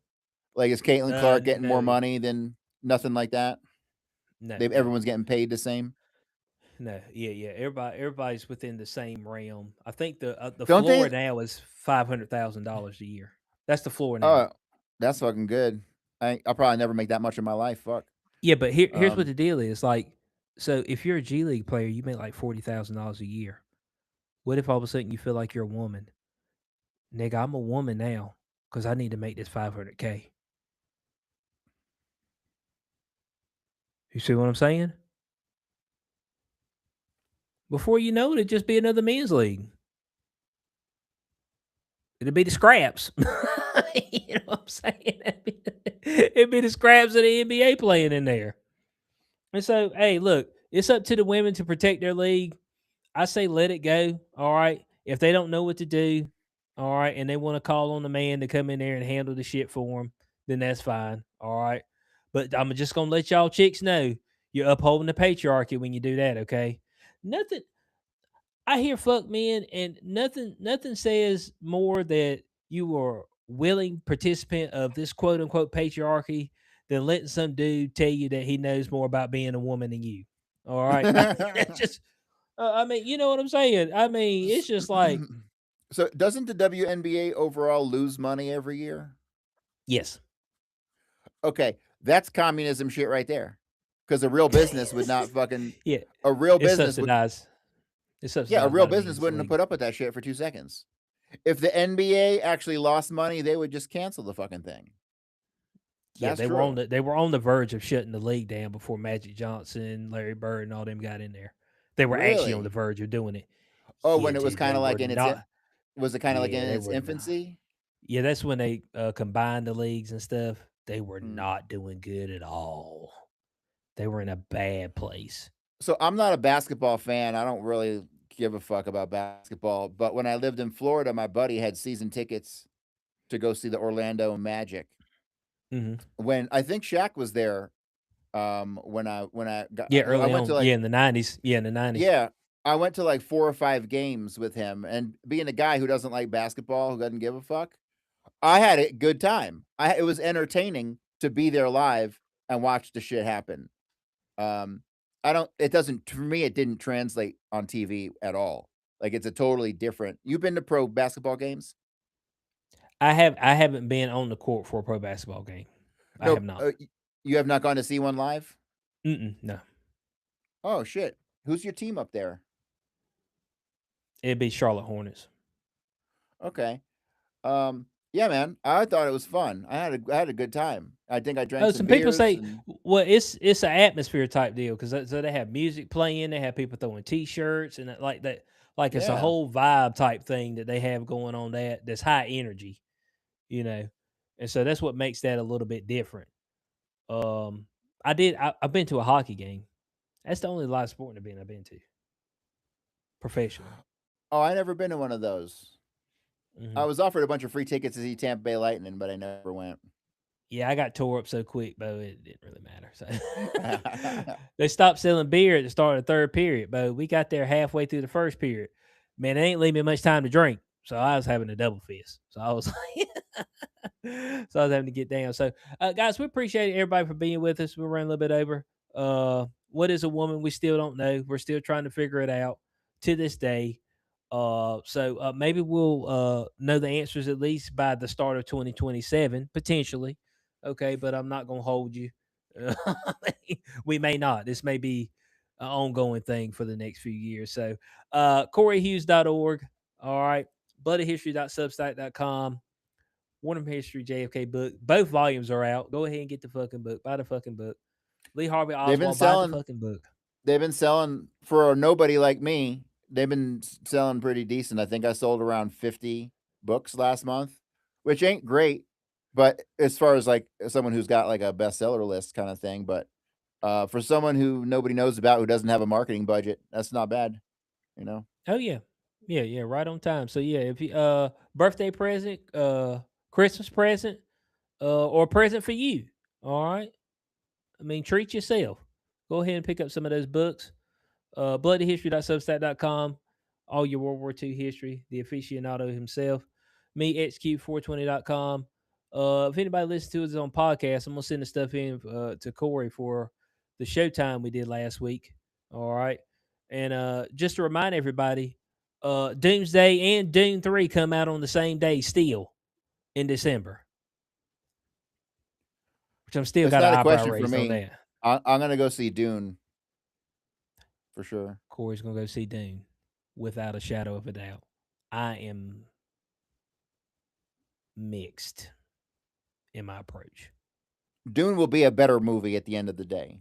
Like, is Caitlin Clark getting more No. money than nothing like that? No, no. Everyone's getting paid the same. No, yeah. Everybody's within the same realm. I think the Don't they? floor now is $500,000 a year. That's the floor now. Oh, that's fucking good. I'll probably never make that much in my life. Fuck. Yeah, but here's what Um, the deal is. Like, so if you're a G League player, you make like $40,000 a year. What if all of a sudden you feel like you're a woman, nigga? I'm a woman now because I need to make this 500K. You see what I'm saying? Before you know it, it'd just be another men's league. It'd be the scraps. You know what I'm saying? It'd be the scraps of the NBA playing in there. And so, hey, look, it's up to the women to protect their league. I say let it go. All right. If they don't know what to do, all right, and they want to call on the man to come in there and handle the shit for them, then that's fine. All right. But I'm just gonna let y'all chicks know you're upholding the patriarchy when you do that. Okay. Nothing. I hear fuck men, and nothing says more that you are willing participant of this quote unquote patriarchy than letting some dude tell you that he knows more about being a woman than you. All right. That's just I mean, you know what I'm saying? I mean, it's just like, so doesn't the WNBA overall lose money every year? yes. Okay, that's communism shit right there. Because a real business would not fucking Yeah, a real it's business would subsidized. It's yeah, a subsidized real by the business men's wouldn't have league. put up with that shit for 2 seconds. If the NBA actually lost money, they would just cancel the fucking thing. Yeah, That's true. they were on the verge of shutting the league down before Magic Johnson, Larry Bird, and all them got in there. They were actually on the Really? verge of doing it. Oh, Yeah, when it was dude, kind they of were like in its not. was it kind of like Yeah, in they its were not. infancy? Yeah, that's when they combined the leagues and stuff. They were Mm. not doing good at all. They were in a bad place. So I'm not a basketball fan. I don't really give a fuck about basketball. But when I lived in Florida, my buddy had season tickets to go see the Orlando Magic. Hmm. When I think Shaq was there, when I got, Yeah, I early went to on. like, Yeah, in the 90s. Yeah, in the 90s. yeah, I went to like 4 or 5 games with him, and being a guy who doesn't like basketball, who doesn't give a fuck, I had a good time. It was entertaining to be there live and watch the shit happen. Um, I don't it doesn't for me, it didn't translate on TV at all. Like, it's a totally different. You've been to pro basketball games? I haven't been on the court for a pro basketball game. I No, have not. you have not gone to see one live? No. Oh, shit. Who's your team up there? It'd be Charlotte Hornets. Okay. Yeah, man, I thought it was fun. I had a good time. I think I drank Oh, some some people beers say, and well, it's an atmosphere type deal because so they have music playing, they have people throwing T-shirts and like that, like it's a yeah. whole vibe type thing that they have going on that's high energy, you know, and so that's what makes that a little bit different. Um, I've been to a hockey game. That's the only live sporting event I've been to professionally. Oh, I never been to one of those. I Hmm. was offered a bunch of free tickets to see Tampa Bay Lightning, but I never went. Yeah, I got tore up so quick, Bo, it didn't really matter. So they stopped selling beer at the start of the third period, Bo. We got there halfway through the first period. Man, they ain't leave me much time to drink. So I was having a double fist. So I was like, so I was having to get down. So guys, we appreciate everybody for being with us. We're running a little bit over. What is a woman? We still don't know. We're still trying to figure it out to this day. So maybe we'll know the answers at least by the start of 2027, potentially. Okay, but I'm not gonna hold you. We may not. This may be an ongoing thing for the next few years. So CoreyHughes.org. All right. BloodyHistory.substack.com. Warnham History JFK book. Both volumes are out. Go ahead and get the fucking book. Buy the fucking book. Lee Harvey They've been Oswald, buy the selling fucking book. they've been selling for a nobody like me. They've been selling pretty decent. I think I sold around 50 books last month, which ain't great, but as far as like someone who's got like a bestseller list kind of thing, but for someone who nobody knows about who doesn't have a marketing budget, that's not bad, you know. Oh yeah. Yeah, right on time. So yeah, if you birthday present, Christmas present, or present for you. All right. I mean, treat yourself. Go ahead and pick up some of those books. BloodyHistory.substack.com. All your World War II history, the aficionado himself. Me, xq420.com. If anybody listens to us on podcast, I'm gonna send the stuff in to Corey for the Showtime we did last week. All right. And just to remind everybody, Doomsday and Doom 3 come out on the same day still in December. Which I'm still It's got an not a eyebrow question for raised on me. that. I'm gonna go see Dune for sure. Corey's gonna go see Dune without a shadow of a doubt. I am mixed in my approach. Dune will be a better movie at the end of the day.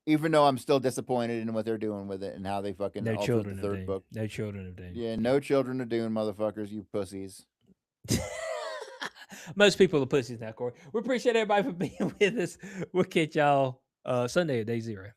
Even though I'm still disappointed in what they're doing with it and how they fucking No altered the children of third Dune. book. No children of Dune. Yeah, no children of Dune, motherfuckers, you pussies. Most people are pussies now, Corey. We appreciate everybody for being with us. We'll catch y'all Sunday at day 0.